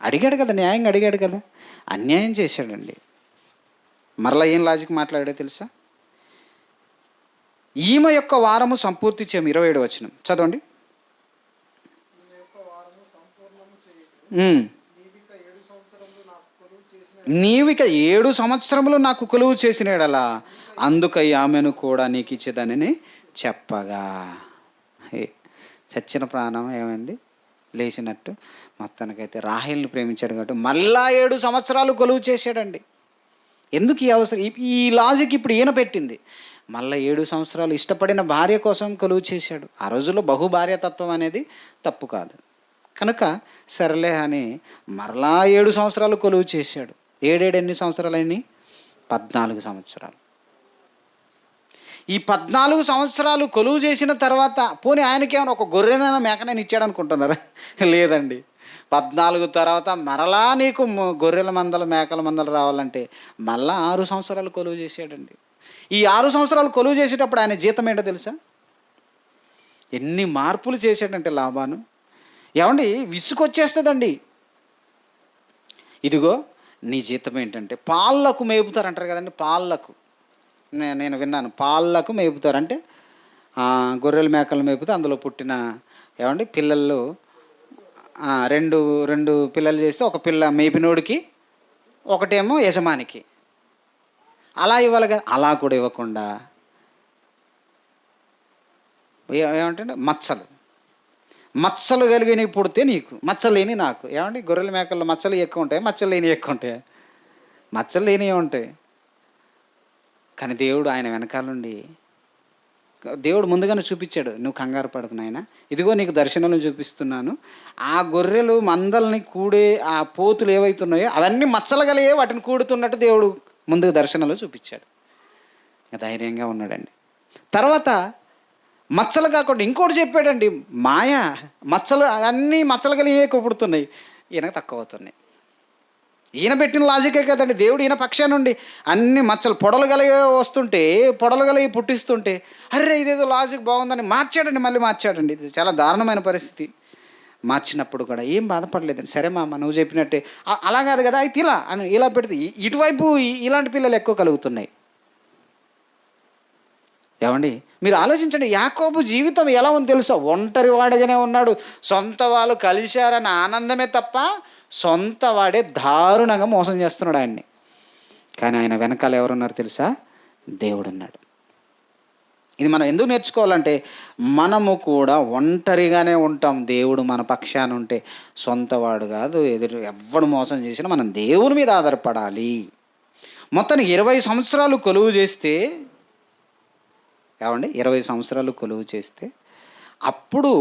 అడిగాడు కదా, న్యాయంగా అడిగాడు కదా. అన్యాయం చేశాడండి. మరలా ఏం లాజిక్ మాట్లాడాడో తెలుసా? ఈమె యొక్క వారము సంపూర్తి చేయము. 27 వచనం చదవండి. నీవిక 7 సంవత్సరములు నాకు కొలువు చేసినాడలా, అందుకై ఆమెను కూడా నీకు ఇచ్చేదానని చెప్పగా. చచ్చిన ప్రాణం ఏమైంది, లేచినట్టు. మొత్తానికైతే రాహేల్ని ప్రేమించాడు కాబట్టి మళ్ళా 7 సంవత్సరాలు కొలువు చేశాడండి. ఎందుకు ఈ అవసరం? ఈ లాజిక్ ఇప్పుడు ఈయన పెట్టింది. మళ్ళీ 7 సంవత్సరాలు ఇష్టపడిన భార్య కోసం కొలువు చేశాడు. ఆ రోజుల్లో బహుభార్యతత్వం అనేది తప్పు కాదు కనుక సరేలే అని మరలా 7 సంవత్సరాలు కొలువు చేశాడు. 7 ఎన్ని సంవత్సరాలైనాయి? 14 సంవత్సరాలు. ఈ 14 సంవత్సరాలు కొలువు చేసిన తర్వాత పోనీ ఆయనకేమైనా ఒక గొర్రెనైనా మేకనైనా ఇచ్చాడు అనుకుంటున్నారా? లేదండి. 14 తర్వాత మరలా నీకు గొర్రెల మందలు మేకల మందలు రావాలంటే మళ్ళా 6 సంవత్సరాలు కొలువు చేశాడండి. ఈ 6 సంవత్సరాలు కొలువు చేసేటప్పుడు ఆయన జీతం ఏంటో తెలుసా? ఎన్ని మార్పులు చేశాడంటే లాబాను. ఏమండి, విసుకొచ్చేస్తుందండి. ఇదిగో నీ జీతం ఏంటంటే పాళ్ళకు మేపుతారు అంటారు కదండి. పాళ్ళకు నేను విన్నాను, పాళ్ళకు మేపుతారు అంటే గొర్రెల మేకలు మేపుతే అందులో పుట్టిన ఏమండి పిల్లలు రెండు పిల్లలు చేస్తే ఒక పిల్ల మేపినోడికి, ఒకటేమో యజమానికి. అలా ఇవ్వాలి కదా. అలా కూడా ఇవ్వకుండా ఏమంటే మచ్చలు కలిగినవి పుడితే నీకు, మచ్చలు లేని నాకు. ఏమండి, గొర్రెల మేకల్లో మచ్చలు ఎక్కువ ఉంటాయి, మచ్చలు లేని ఎక్కువ ఉంటాయి. మచ్చలు లేనివి ఉంటాయి. కానీ దేవుడు ఆయన వెనకాల నుండి దేవుడు ముందుగానే చూపించాడు, నువ్వు కంగారు పడకు నాయన, ఇదిగో నీకు దర్శనంలో చూపిస్తున్నాను. ఆ గొర్రెలు మందల్ని కూడే ఆ పోతులు ఏవైతున్నాయో అవన్నీ మచ్చలు కలిగే వాటిని కూడుతున్నట్టు దేవుడు ముందుగా దర్శనంలో చూపించాడు. ధైర్యంగా ఉన్నాడండి. తర్వాత మచ్చలు కాకుండా ఇంకోటి చెప్పాడండి, మాయ. మచ్చలు అన్నీ మచ్చలు కలిగే పుడుతున్నాయి, ఈయనకు తక్కువ అవుతున్నాయి. ఈయన పెట్టిన లాజికే కదండి. దేవుడు ఈయన పక్షా నుండి అన్ని మచ్చలు పొడలు కలిగి వస్తుంటే, పొడలు కలిగి పుట్టిస్తుంటే అరే ఇదేదో లాజిక్ బాగుందని మార్చాడండి, మళ్ళీ మార్చాడండి. ఇది చాలా దారుణమైన పరిస్థితి. మార్చినప్పుడు కూడా ఏం బాధపడలేదండి. సరే మామ నువ్వు చెప్పినట్టే, అలా కాదు కదా అయితే ఇలా అని ఇలా పెడితే ఇటువైపు ఇలాంటి పిల్లలు ఎక్కువ కలుగుతున్నాయి. ఏమండి, మీరు ఆలోచించండి, యాకోబు జీవితం ఎలా ఉంది తెలుసా? ఒంటరి వాడిగానే ఉన్నాడు. సొంత వాళ్ళు కలిశారన్న ఆనందమే తప్ప సొంత వాడే దారుణంగా మోసం చేస్తున్నాడు ఆయన్ని. కానీ ఆయన వెనకాల ఎవరున్నారు తెలుసా? దేవుడు ఉన్నాడు. ఇది మనం ఎందుకు నేర్చుకోవాలంటే మనము కూడా ఒంటరిగానే ఉంటాం. దేవుడు మన పక్షాన ఉంటే, సొంతవాడు కాదు, ఎవడు మోసం చేసినా మనం దేవుని మీద ఆధారపడాలి. మొత్తానికి 20 సంవత్సరాలు కొలువు చేస్తే, ఏమండి 20 సంవత్సరాలు కొలువు చేస్తే అప్పుడు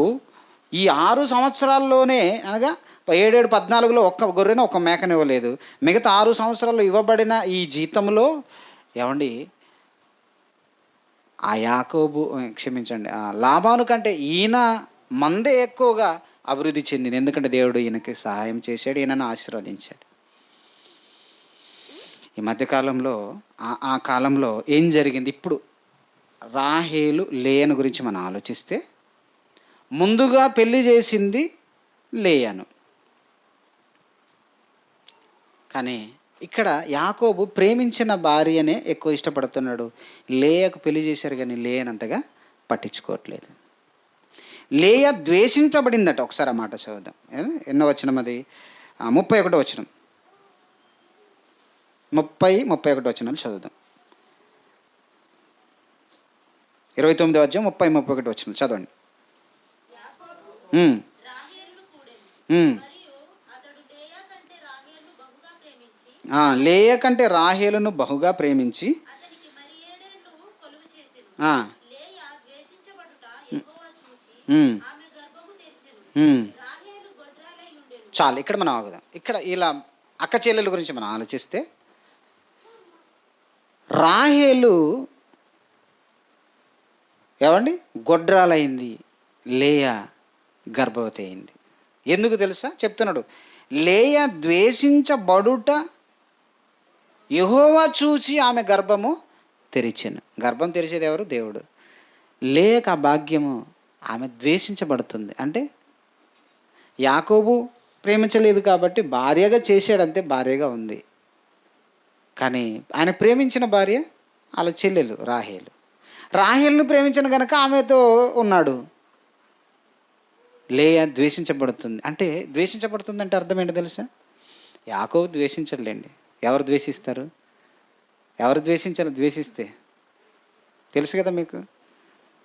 ఈ 6 సంవత్సరాల్లోనే అనగా 7, 14లో ఒక్క గొర్రెను ఒక్క మేకనివ్వలేదు. మిగతా 6 సంవత్సరాలు ఇవ్వబడిన ఈ జీతంలో ఏమండి ఆ యాకోబు క్షమించండి ఆ లాబాను కంటే ఈయన మందే ఎక్కువగా అభివృద్ధి చెందింది. ఎందుకంటే దేవుడు ఈయనకి సహాయం చేశాడు, ఈయనను ఆశీర్వదించాడు. ఈ మధ్యకాలంలో ఆ కాలంలో ఏం జరిగింది? ఇప్పుడు రాహేలు లేయను గురించి మనం ఆలోచిస్తే ముందుగా పెళ్లి చేసింది లేయను. కానీ ఇక్కడ యాకోబు ప్రేమించిన భార్యనే ఎక్కువ ఇష్టపడుతున్నాడు. లేయకు పెళ్లి చేశారు కానీ లేయనంతగా పట్టించుకోవట్లేదు. లేయ ద్వేషించబడిందట. ఒకసారి ఆ మాట చదువుదాం. ఎన్నో వచనం అది? 31వ వచనం. 31 వచనాలు చదువుదాం. 29వ అధ్యాయం 31 వచనం చదవండి. లేయ కంటే రాహేలును బహుగా ప్రేమించి చాలు, ఇక్కడ మనం ఆగుదాం. ఇక్కడ ఇలా అక్క చెల్లెల గురించి మనం ఆలోచిస్తే రాహేలు ఏమండి గొడ్రాలైంది, లేయా గర్భవతి అయింది. ఎందుకు తెలుసా? చెప్తున్నాడు, లేయా ద్వేషించబడుట యెహోవా చూసి ఆమె గర్భము తెరిచెను. గర్భం తెరిచేది ఎవరు? దేవుడు. లేక ఆ భాగ్యము ఆమె ద్వేషించబడుతుంది. అంటే యాకోబు ప్రేమించలేదు కాబట్టి భార్యగా చేశాడంతే, భార్యగా ఉంది. కానీ ఆయన ప్రేమించిన భార్య వాళ్ళ చెల్లెలు రాహేలు. రాహేలును ప్రేమించిన కనుక ఆమెతో ఉన్నాడు. లేయా ద్వేషించబడుతుంది. అంటే ద్వేషించబడుతుంది అంటే అర్థం ఏంటో తెలుసా? యాకోబు ద్వేషించలేండి. ఎవరు ద్వేషిస్తారు? ఎవరు ద్వేషించాలి? ద్వేషిస్తే తెలుసు కదా మీకు,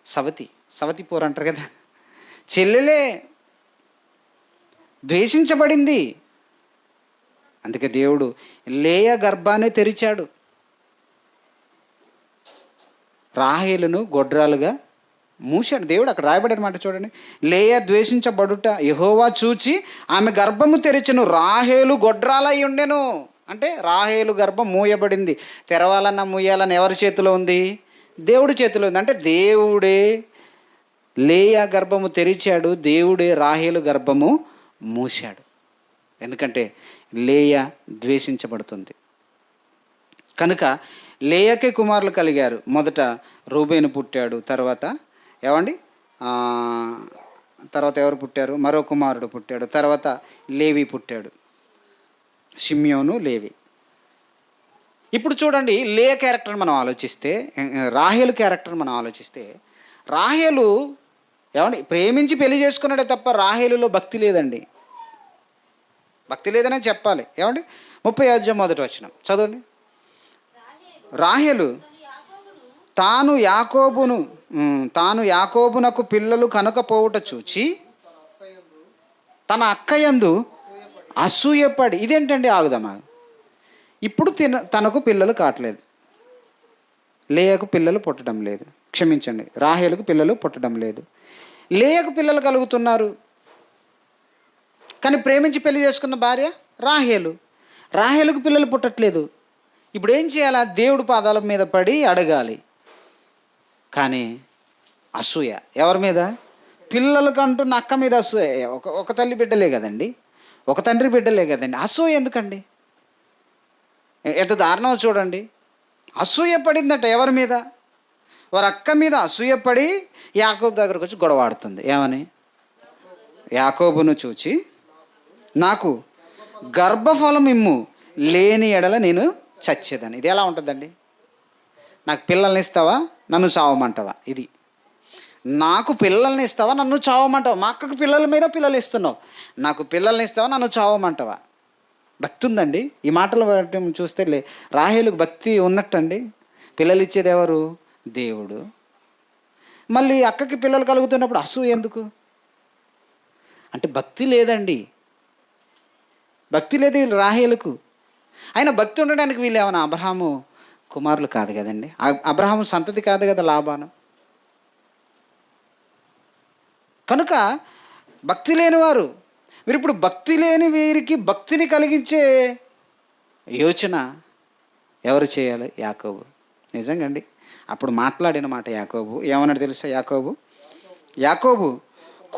సవతి పోరు అంటారు కదా, చెల్లెలే ద్వేషించబడింది. అందుకే దేవుడు లేయా గర్భాన్ని తెరిచాడు, రాహేలును గొడ్రాలుగా మూశాడు దేవుడు. అక్కడ రాయబడిన మాట చూడండి, లేయా ద్వేషించబడుట యెహోవా చూచి ఆమె గర్భము తెరిచెను, రాహేలు గొడ్రాలై ఉండెను. అంటే రాహేలు గర్భం మూయబడింది. తెరవాలన్నా మూయాలన్నా ఎవరి చేతిలో ఉంది? దేవుడి చేతిలో ఉంది. అంటే దేవుడే లేయా గర్భము తెరిచాడు, దేవుడే రాహేలు గర్భము మూశాడు. ఎందుకంటే లేయా ద్వేషించబడుతుంది కనుక. లేయాకే కుమారులు కలిగారు. మొదట రూబేను పుట్టాడు, తర్వాత ఏమండి తర్వాత ఎవరు పుట్టారు? మరో కుమారుడు పుట్టాడు, తర్వాత లేవి పుట్టాడు, షిమ్యోను, లేవి. ఇప్పుడు చూడండి, లేయా క్యారెక్టర్ మనం ఆలోచిస్తే, రాహేలు క్యారెక్టర్ మనం ఆలోచిస్తే, రాహేలు ఏమండి ప్రేమించి పెళ్లి చేసుకున్నాడే తప్ప రాహేలులో భక్తి లేదండి. భక్తి లేదనే చెప్పాలి. ఏమండి 30వ చదవండి. రాహేలు తాను యాకోబునకు పిల్లలు కనకపోవుట చూచి తన అక్కయందు అసూయపడి. ఇదేంటండి? ఆగుదామా. ఇప్పుడు తనకు పిల్లలు కావట్లేదు, లేయకు పిల్లలు పుట్టడం లేదు, క్షమించండి, రాహేలుకు పిల్లలు పుట్టడం లేదు. లేయకు పిల్లలు కలుగుతున్నారు, కానీ ప్రేమించి పెళ్లి చేసుకున్న భార్య రాహేలుకు పిల్లలు పుట్టట్లేదు. ఇప్పుడు ఏం చేయాలా? దేవుడి పాదాల మీద పడి అడగాలి. కానీ అసూయ ఎవరి మీద? పిల్లలకు అంటున్న అక్క మీద అసూయ. ఒక తల్లి బిడ్డలే కదండి, ఒక తండ్రి బిడ్డలే కదండి, అసూయ ఎందుకండి? ఎంత దారుణమో చూడండి. అసూయ పడిందట ఎవరి మీద? వారి అక్క మీద అసూయపడి యాకోబు దగ్గరకు వచ్చి గొడవ ఆడుతుంది. ఏమని? యాకోబును చూచి నాకు గర్భఫలం ఇమ్ము, లేని ఎడల నేను చచ్చేదని. ఇది ఎలా ఉంటుందండి? నాకు పిల్లల్ని ఇస్తావా, నన్ను చావమంటావా? ఇది నాకు పిల్లల్ని ఇస్తావా, నన్ను చావమంటావా? మా అక్కకు పిల్లల మీద పిల్లలు ఇస్తున్నావు, నాకు పిల్లల్ని ఇస్తావా, నన్ను చావమంటావా? భక్తి ఉందండి. ఈ మాటలు చూస్తే రాహేలుకు భక్తి ఉన్నట్టండి. పిల్లలు ఇచ్చేది ఎవరు? దేవుడు. మళ్ళీ అక్కకి పిల్లలు కలుగుతున్నప్పుడు అసూయ ఎందుకు? అంటే భక్తి లేదండి, భక్తి లేదు వీళ్ళు రాహేలుకు. ఆయన భక్తి ఉండడానికి వీళ్ళు ఏమైనా అబ్రహాము కుమారులు కాదు కదండి, అబ్రహాము సంతతి కాదు కదా లాబాను. కనుక భక్తి లేనివారు వీరు. ఇప్పుడు భక్తి లేని వీరికి భక్తిని కలిగించే యోచన ఎవరు చేయాలి? యాకోబు. నిజంగా అండి. అప్పుడు మాట్లాడిన మాట యాకోబు ఏమన్నాడు తెలుసా? యాకోబు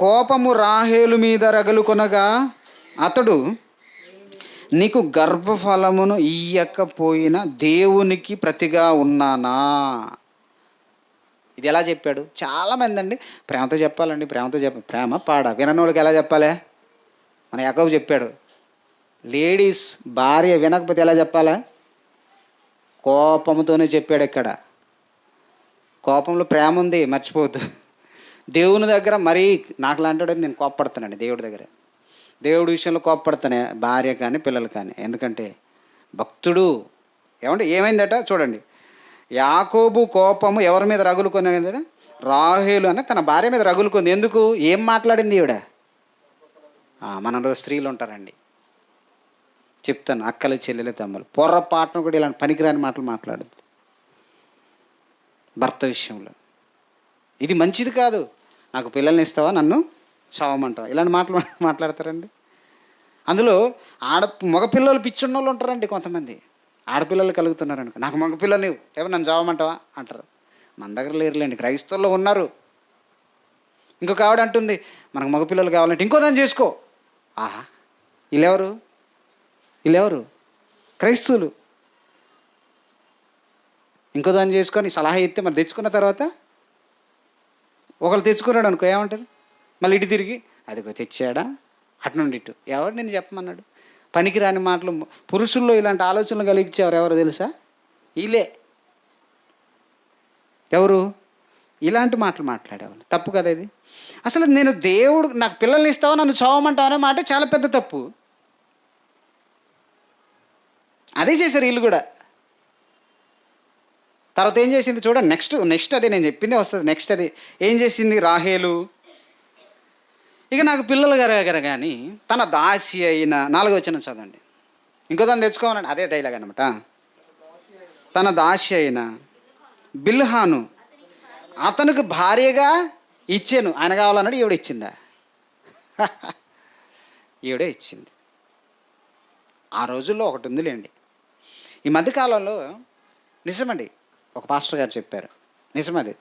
కోపము రాహేలు మీద రగులుకొనగా అతడు నీకు గర్భఫలమును ఇయ్యకపోయిన దేవునికి ప్రతిగా ఉన్నానా. ఇది ఎలా చెప్పాడు? చాలామంది అండి ప్రేమతో చెప్పాలండి, ప్రేమ పాడ విననోళ్ళకి ఎలా చెప్పాలి? మన యాకోబు చెప్పాడు. లేడీస్ భార్య వినకపోతే ఎలా చెప్పాలా? కోపంతోనే చెప్పాడు. ఇక్కడ కోపంలో ప్రేమ ఉంది, మర్చిపోవద్దు. దేవుని దగ్గర మరీ నాకు లాంటి నేను కోపపడతానండి. దేవుడి విషయంలో కోపపడతానే, భార్య కానీ పిల్లలు కానీ. ఎందుకంటే భక్తుడు. ఏమైందట చూడండి. యాకోబు కోపము ఎవరి మీద రగులుకొనేది? రాహేలు అని తన భార్య మీద రగులుకుంది. ఎందుకు? ఏం మాట్లాడింది ఈవిడ? మనలో స్త్రీలు ఉంటారండి, చెప్తాను, అక్కలు చెల్లెలు తమ్ములు, పొర్రపాటును కూడా ఇలాంటి పనికిరాని మాటలు మాట్లాడద్దు భర్త విషయంలో. ఇది మంచిది కాదు. నాకు పిల్లల్ని ఇస్తావా, నన్ను చావమంటావా, ఇలాంటి మాటలు మాట్లాడతారండి. అందులో మగపిల్లలు పిచ్చున్న వాళ్ళు ఉంటారండి కొంతమంది. ఆడపిల్లలు కలుగుతున్నారనుకో, నాకు మగపిల్లలు ఎవరు నన్ను చావమంటావా అంటారు. మన దగ్గర లేరులేండి, క్రైస్తవుల్లో ఉన్నారు. ఇంకొక ఆవిడ అంటుంది, మనకు మగపిల్లలు కావాలంటే ఇంకో దాన్ని చేసుకో. ఆహా, వీళ్ళెవరు? క్రైస్తవులు. ఇంకో దాన్ని చేసుకొని సలహా ఇస్తే మరి తెచ్చుకున్న తర్వాత ఒకళ్ళు తెచ్చుకున్నాడు అనుకో, ఏమంటుంది? మళ్ళీ ఇటు తిరిగి అదిగో తెచ్చాడా, అటు నుండి ఇటు. ఎవరు నేను చెప్పమన్నాడు? పనికిరాని మాటలు. పురుషుల్లో ఇలాంటి ఆలోచనలు కలిగించేవారు ఎవరు తెలుసా? వీళ్ళే. ఎవరు? ఇలాంటి మాటలు మాట్లాడేవాళ్ళు. తప్పు కదా ఇది. అసలు నేను దేవుడు నాకు పిల్లల్ని ఇస్తావా, నన్ను చావమంటావు అనే మాట చాలా పెద్ద తప్పు. అదే చేశారు వీళ్ళు కూడా. తర్వాత ఏం చేసింది చూడండి, నెక్స్ట్ అదే నేను చెప్పిందే వస్తుంది. నెక్స్ట్ అది ఏం చేసింది రాహేలు? ఇక నాకు పిల్లలు కలగరు కానీ తన దాసి అయిన 4వ వచనం చదవండి. ఇంకో దాన్ని తెచ్చుకోమన్నాడు. అదే డైలాగ్ అనమాట. తన దాసి అయిన బిల్హాను అతనికి భార్యగా ఇచ్చాను. ఆయన కావాలన్నాడు, ఈవిడ ఇచ్చిందా? ఈవిడే ఇచ్చింది. ఆ రోజుల్లో ఒకటి ఉందిలేండి. ఈ మధ్యకాలంలో నిజమండి, ఒక పాస్టర్ గారు చెప్పారు, నిజమది.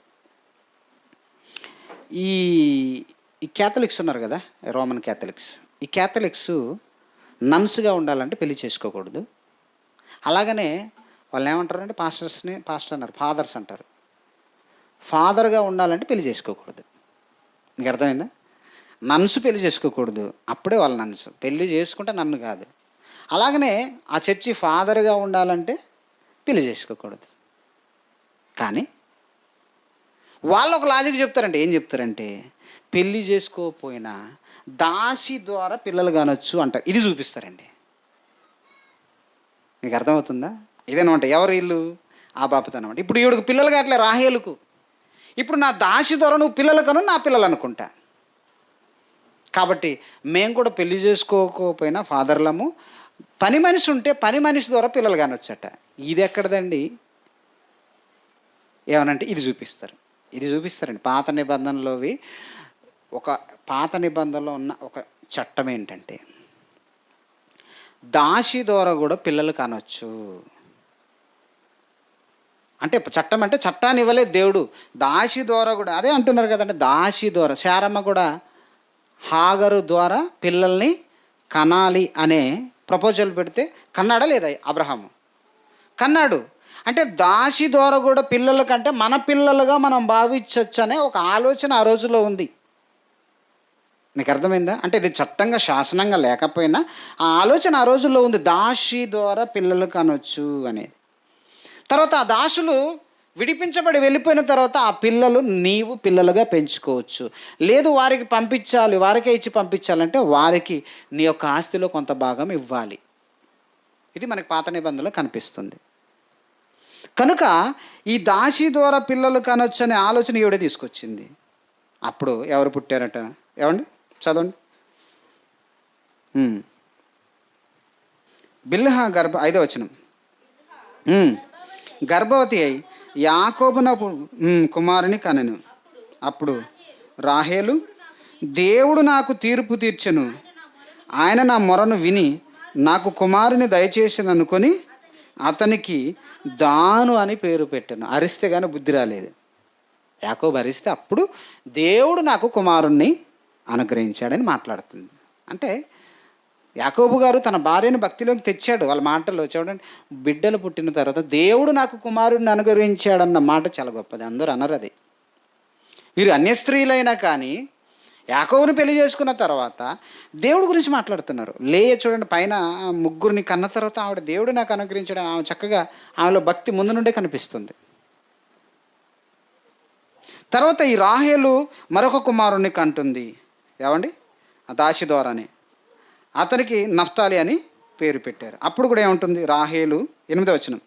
ఈ క్యాథలిక్స్ ఉన్నారు కదా, రోమన్ క్యాథలిక్స్. ఈ క్యాథలిక్స్ నన్స్గా ఉండాలంటే పెళ్లి చేసుకోకూడదు. అలాగనే వాళ్ళు ఏమంటారంటే పాస్టర్ అన్నారు, ఫాదర్స్ అంటారు. ఫాదర్గా ఉండాలంటే పెళ్లి చేసుకోకూడదు. నీకు అర్థమైందా? నన్స్ పెళ్లి చేసుకోకూడదు, అప్పుడే వాళ్ళు నన్స్. పెళ్లి చేసుకుంటే నన్ను కాదు. అలాగనే ఆ చర్చి ఫాదర్గా ఉండాలంటే పెళ్లి చేసుకోకూడదు. కానీ వాళ్ళు ఒక లాజిక్ చెప్తారంటే, ఏం చెప్తారంటే పెళ్లి చేసుకోకపోయినా దాసి ద్వారా పిల్లలు కానొచ్చు అంటారు. ఇది చూపిస్తారండి. మీకు అర్థమవుతుందా? ఇదేనమాట. ఎవరు వీళ్ళు? ఆ బాపతనమాట. ఇప్పుడు ఈవిడకు పిల్లలు కావట్లే, రాహేలుకు. ఇప్పుడు నా దాసి ద్వారా నువ్వు పిల్లలు కను, నా పిల్లలు అనుకుంటా. కాబట్టి మేము కూడా పెళ్లి చేసుకోకపోయినా ఫాదర్లము, పని మనిషి ఉంటే పని మనిషి ద్వారా పిల్లలు కానొచ్చట. ఇది ఎక్కడదండి? ఏమనంటే ఇది చూపిస్తారండి. పాత నిబంధనలోవి పాత నిబంధనలో ఉన్న ఒక చట్టం ఏంటంటే దాసి ద్వారా కూడా పిల్లలు కానొచ్చు. అంటే చట్టం అంటే చట్టాన్ని ఇవ్వలేదు దేవుడు, దాసి ద్వారా కూడా. అదే అంటున్నారు కదంటే, దాసి ద్వారా. శారమ్మ కూడా హాగరు ద్వారా పిల్లల్ని కనాలి అనే ప్రపోజల్ పెడితే కన్నాడా లేదా? అబ్రహాము కన్నాడు. అంటే దాసి ద్వారా కూడా పిల్లల కంటే మన పిల్లలుగా మనం భావించవచ్చు అనే ఒక ఆలోచన ఆ రోజుల్లో ఉంది. నీకు అర్థమైందా? అంటే ఇది చట్టంగా శాసనంగా లేకపోయినా ఆ ఆలోచన ఆ రోజుల్లో ఉంది, దాసి ద్వారా పిల్లలు కనొచ్చు అనేది. తర్వాత ఆ దాసులు విడిపించబడి వెళ్ళిపోయిన తర్వాత ఆ పిల్లలు నీవు పిల్లలుగా పెంచుకోవచ్చు. లేదు వారికి పంపించాలి, వారికే ఇచ్చి పంపించాలంటే వారికి నీ యొక్క ఆస్తిలో కొంత భాగం ఇవ్వాలి. ఇది మనకి పాత నిబంధనలో కనిపిస్తుంది. కనుక ఈ దాసి ద్వారా పిల్లలు కనొచ్చు అనే ఆలోచన ఈవిడే తీసుకొచ్చింది. అప్పుడు ఎవరు పుట్టారట? ఏమండి చదవండి. బిల్హా 5వ వచనం. గర్భవతి అయి యాకోబున కుమారుని కనెను. అప్పుడు రాహేలు, దేవుడు నాకు తీర్పు తీర్చెను, ఆయన నా మొరను విని నాకు కుమారుని దయచేసి అనుకొని అతనికి దాను అని పేరు పెట్టాను. అరిస్తే కానీ బుద్ధి రాలేదు. యాకోబు అరిస్తే అప్పుడు దేవుడు నాకు కుమారుణ్ణి అనుగ్రహించాడని మాట్లాడుతుంది. అంటే యాకోబు గారు తన భార్యను భక్తిలోకి తెచ్చాడు. వాళ్ళ మాటల్లో చూడండి, బిడ్డలు పుట్టిన తర్వాత దేవుడు నాకు కుమారుడిని అనుగ్రహించాడన్న మాట చాలా గొప్పది. అందరూ అనరు అది. వీరు అన్య స్త్రీలైనా కానీ యాకోబుని పెళ్లి చేసుకున్న తర్వాత దేవుడి గురించి మాట్లాడుతున్నారు. లేయ చూడండి, పైన 3 కన్న తర్వాత ఆవిడ దేవుడు నాకు అనుగ్రహించడం, ఆమె చక్కగా ఆమెలో భక్తి ముందు నుండే కనిపిస్తుంది. తర్వాత ఈ రాహేలు మరొక కుమారుణ్ణి కంటుంది. ఏమండి? ఆ దాసి ద్వారానే. అతనికి నఫ్తాలి అని పేరు పెట్టారు. అప్పుడు కూడా ఏముంటుంది? రాహేలు 8వ వచనం.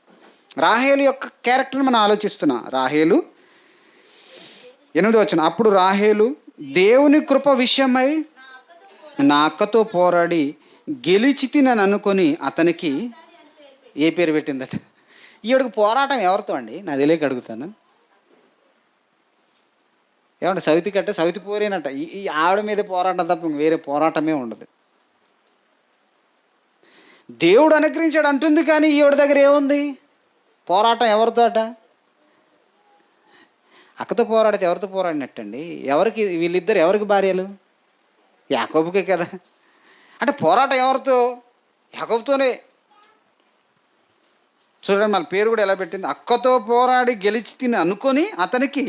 రాహేలు యొక్క క్యారెక్టర్ని మనం ఆలోచిస్తున్నాం. రాహేలు 8వ వచనం. అప్పుడు రాహేలు దేవుని కృప విషయమై నా అక్కతో పోరాడి గెలిచితి నన్ను అనుకొని అతనికి ఏ పేరు పెట్టిందట? ఈవిడకు పోరాటం ఎవరితో అండి? నా తెలియక అడుగుతాను. ఏమంటే సవితి కట్టే సవితి పోరేనట. ఈ ఆవిడ మీద పోరాటం తప్ప వేరే పోరాటమే ఉండదు. దేవుడు అనుగ్రహించాడు అంటుంది కానీ ఈవిడ దగ్గర ఏముంది? పోరాటం ఎవరితో అట? అక్కతో పోరాడితే ఎవరితో పోరాడినట్టండి? ఎవరికి వీళ్ళిద్దరు ఎవరికి భార్యలు? యాకోబుకే కదా. అంటే పోరాటం ఎవరితో? యాకోబుతోనే. చూడండి మళ్ళీ పేరు కూడా ఎలా పెట్టింది, అక్కతో పోరాడి గెలిచి తిని అనుకొని అతనికి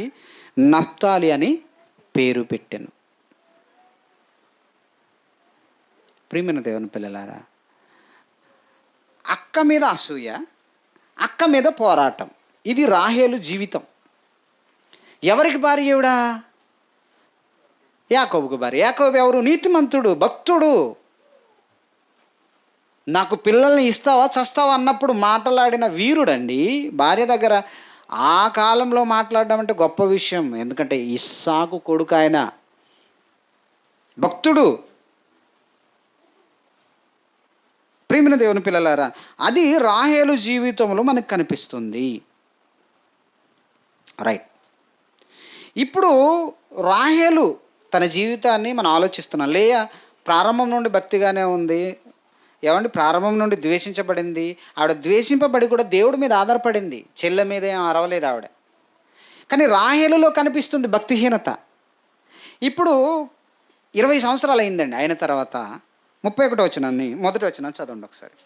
నఫ్తాలి అని పేరు పెట్టాను. ప్రియమైన దేవుని పిల్లలారా, అక్క మీద అసూయ, అక్క మీద పోరాటం, ఇది రాహేలు జీవితం. ఎవరికి భార్య ఈవిడ? యాకోబుకు భార్య. యాకోబు ఎవరు? నీతిమంతుడు, భక్తుడు. నాకు పిల్లల్ని ఇస్తావా చస్తావా అన్నప్పుడు మాట్లాడిన వీరుడండి. భార్య దగ్గర ఆ కాలంలో మాట్లాడడం అంటే గొప్ప విషయం. ఎందుకంటే ఇస్సాకు కొడుకు ఆయన, భక్తుడు. ప్రియమైన దేవుని పిల్లలారా, అది రాహేలు జీవితంలో మనకు కనిపిస్తుంది. రైట్. ఇప్పుడు రాహేలు తన జీవితాన్ని మనం ఆలోచిస్తున్నాం. లేయా ప్రారంభం నుండి భక్తిగానే ఉంది. ఏమండి, ప్రారంభం నుండి ద్వేషించబడింది. ఆవిడ ద్వేషింపబడి కూడా దేవుడి మీద ఆధారపడింది. చెల్లె మీద ఏం అరవలేదు ఆవిడ. కానీ రాహేలులో కనిపిస్తుంది భక్తిహీనత. ఇప్పుడు 20 సంవత్సరాలు అయిందండి. అయిన తర్వాత 31వ వచనాన్ని, మొదటి వచనం చదవండి ఒకసారి.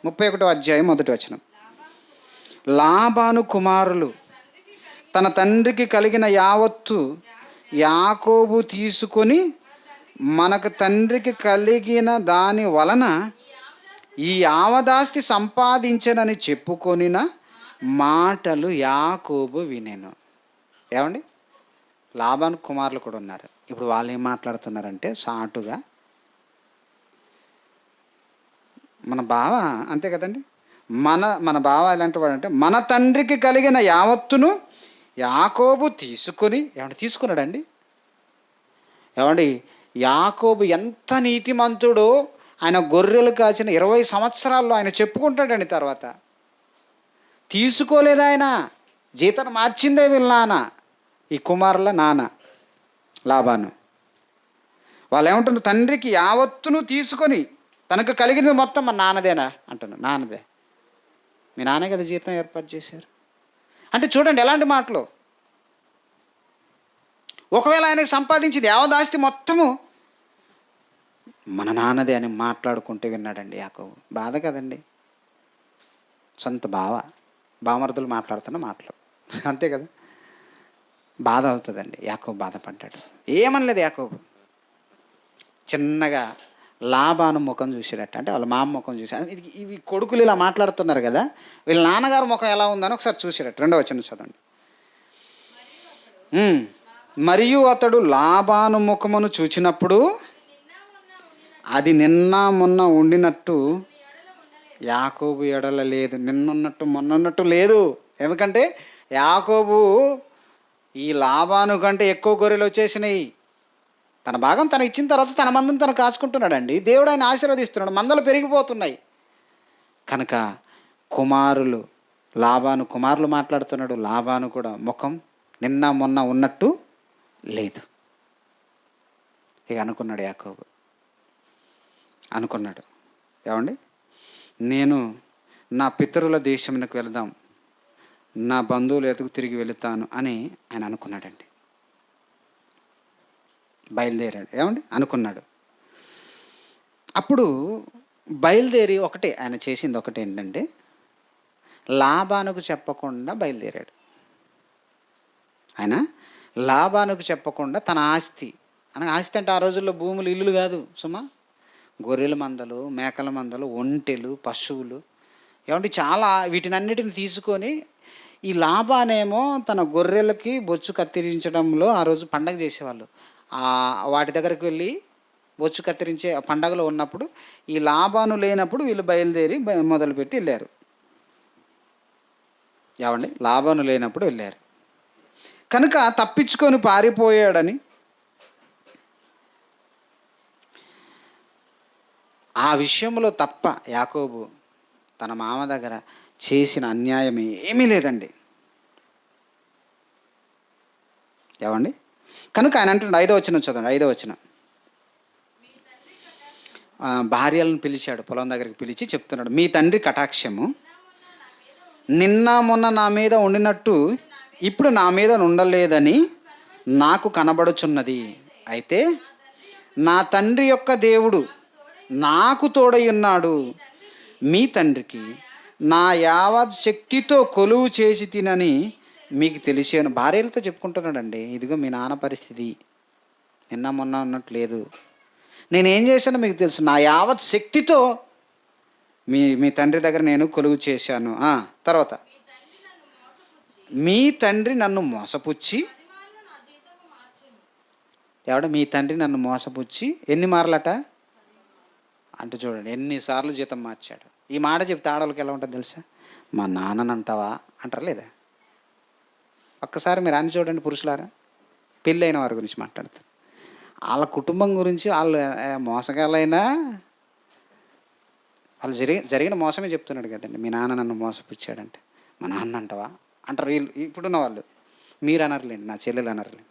31వ అధ్యాయం మొదటి వచనం. లాబాను కుమారులు తన తండ్రికి కలిగిన యావత్తు యాకోబు తీసుకొని మనకు తండ్రికి కలిగిన దాని వలన ఈ యావదాస్తి సంపాదించనని చెప్పుకొనిన మాటలు యాకోబు వినెను. ఏమండి, లాబాను కుమారులు కూడా ఉన్నారు. ఇప్పుడు వాళ్ళు ఏం మాట్లాడుతున్నారంటే సాటుగా, మన బావ అంతే కదండి, మన బావ ఎలాంటి వాడు అంటే, మన తండ్రికి కలిగిన యావత్తును యాకోబు తీసుకొని, ఏమంటే తీసుకున్నాడండి. ఏమండి, యాకోబు ఎంత నీతిమంతుడో ఆయన గొర్రెలు కాచిన 20 సంవత్సరాల్లో ఆయన చెప్పుకుంటాడండి. తర్వాత తీసుకోలేదు ఆయన, జీతం మార్చిందే వీళ్ళ నాన్న, ఈ కుమారుల నాన్న లాబాను. వాళ్ళు ఏమంటున్నారు, తండ్రికి యావత్తును తీసుకొని తనకు కలిగినది మొత్తం మన నాన్నదేనా అంటున్నారు. నాన్నదే, మీ నాన్నే కదా జీతం ఏర్పాటు చేశారు అంటే. చూడండి ఎలాంటి మాటలు. ఒకవేళ ఆయనకు సంపాదించింది యావదాస్తి మొత్తము మన నాన్నదే అని మాట్లాడుకుంటూ విన్నాడండి యాకోబు. బాధ కదండి, సొంత బామర్దులు మాట్లాడుతున్న మాటలు, అంతే కదా, బాధ అవుతుందండి. యాకోబు బాధపడ్డాడు. ఏమనలేదు యాకోబు. చిన్నగా లాబాను ముఖం చూసాడట, అంటే వాళ్ళ మామ ముఖం చూసాడు. ఇవి కొడుకులు ఇలా మాట్లాడుతున్నారు కదా, వీళ్ళ నాన్నగారు ముఖం ఎలా ఉందని ఒకసారి చూసాడట. 2వ వచనం చదవండి. మరియు అతడు లాబాను ముఖమును చూచినప్పుడు అది నిన్న మొన్న ఉండినట్టు యాకోబు ఎడల లేదు. నిన్నున్నట్టు మొన్నన్నట్టు లేదు. ఎందుకంటే యాకోబు ఈ లాబాను కంటే ఎక్కువ గొర్రెలు వచ్చేసినాయి. తన భాగం తను ఇచ్చిన తర్వాత తన మందను తను కాచుకుంటున్నాడండి. దేవుడు ఆయన ఆశీర్వదిస్తున్నాడు, మందలు పెరిగిపోతున్నాయి. కనుక లాబాను కుమారులు మాట్లాడుతున్నాడు. లాబాను కూడా ముఖం నిన్న మొన్న ఉన్నట్టు లేదు. ఇక అనుకున్నాడు యాకోబు, అనుకున్నాడు, ఏమండి, నేను నా పితరుల దేశమునకు వెళదాం, నా బంధువులు ఎదుగు తిరిగి వెళుతాను అని ఆయన అనుకున్నాడండి. బయలుదేరాడు. ఏమండి, అనుకున్నాడు. అప్పుడు బయలుదేరి ఆయన చేసింది ఒకటి ఏంటంటే, లాబానుకు చెప్పకుండా బయలుదేరాడు. ఆయన లాబానుకు చెప్పకుండా తన ఆస్తి అంటే ఆ రోజుల్లో భూములు, ఇల్లులు కాదు సుమా, గొర్రెల మందలు, మేకల మందలు, ఒంటెలు, పశువులు, ఏమంటే చాలా వీటినన్నిటిని తీసుకొని ఈ లాబానేమో తన గొర్రెలకి బొచ్చు కత్తిరించడంలో ఆ రోజు పండగ చేసేవాళ్ళు. వాటి దగ్గరికి వెళ్ళి బొచ్చు కత్తిరించే పండగలో ఉన్నప్పుడు ఈ లాబాను లేనప్పుడు వీళ్ళు బయలుదేరి మొదలుపెట్టి వెళ్ళారు. ఏమండి, లాబాను లేనప్పుడు వెళ్ళారు. కనుక తప్పించుకొని పారిపోయాడని ఆ విషయంలో తప్ప యాకోబు తన మామ దగ్గర చేసిన అన్యాయం ఏమీ లేదండి. ఏమండి, కనుక ఆయన అంటున్నాడు, 5వ వచనం చదవండి. 5వ వచనం. భార్యలను పిలిచాడు, పొలం దగ్గరికి పిలిచి చెప్తున్నాడు, మీ తండ్రి కటాక్షము నిన్న మొన్న నా మీద ఉండినట్టు ఇప్పుడు నా మీద ఉండలేదని నాకు కనబడుచున్నది. అయితే నా తండ్రి యొక్క దేవుడు నాకు తోడై ఉన్నాడు. మీ తండ్రికి నా యావత్ శక్తితో కొలువు చేసి తినని మీకు తెలిసాను. భార్యలతో చెప్పుకుంటున్నాడండి, ఇదిగో మీ నాన్న పరిస్థితి నిన్న మొన్న ఉన్నట్లేదు, నేనేం చేశానో మీకు తెలుసు, నా యావత్ శక్తితో మీ మీ తండ్రి దగ్గర నేను కొలువు చేశాను. తర్వాత మీ తండ్రి నన్ను మోసపుచ్చి, మీ తండ్రి నన్ను మోసపుచ్చి ఎన్ని మార్లట అంటే చూడండి, ఎన్నిసార్లు జీతం మార్చాడు. ఈ మాట చెప్తే ఆడవాళ్ళకి ఎలా ఉంటుంది తెలుసా? మా నాన్ననంటావా అంటారా లేదా? ఒక్కసారి మీరు అని చూడండి పురుషులారా, పెళ్ళైన వారి గురించి మాట్లాడతారు, వాళ్ళ కుటుంబం గురించి, వాళ్ళు మోసగాళ్ళైనా వాళ్ళు జరిగిన మోసమే చెప్తున్నాడు కదండి. మీ నాన్న నన్ను మోసపుచ్చాడంటే మా నాన్న అంటావా అంటారు వీళ్ళు. ఇప్పుడున్న వాళ్ళు, మీరు అనర్లేండి, నా చెల్లెలు అనర్లేండి,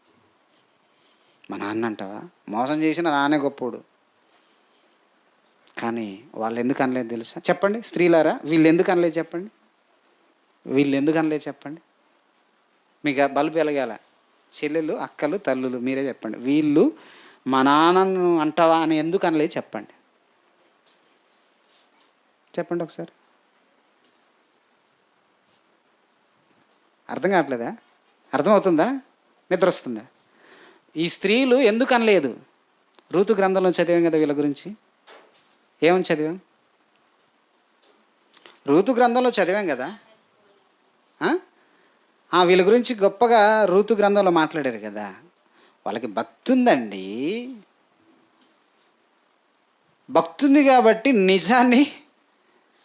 మా నాన్న అంటావా, మోసం చేసిన నాన్నే గొప్పోడు. కానీ వాళ్ళు ఎందుకు అనలేదు తెలుసా? చెప్పండి స్త్రీలారా, వీళ్ళు ఎందుకు అనలేదు చెప్పండి, వీళ్ళు ఎందుకు అనలేదు చెప్పండి. మీకు బల్బు వెలగాల, చెల్లెలు, అక్కలు, తల్లులు, మీరే చెప్పండి. వీళ్ళు మా నాన్నను అంటావా అని ఎందుకు అనలేదు చెప్పండి. చెప్పండి ఒకసారి. అర్థం కావట్లేదా? అర్థమవుతుందా? నిద్ర వస్తుందా? ఈ స్త్రీలు ఎందుకు అనలేదు? రూతు గ్రంథంలో చదివాం కదా వీళ్ళ గురించి. ఏమని చదివాం? రూతు గ్రంథంలో చదివాం కదా. వీళ్ళ గురించి గొప్పగా రూతు గ్రంథంలో మాట్లాడారు కదా. వాళ్ళకి భక్తి ఉందండి, భక్తి ఉంది కాబట్టి నిజాన్ని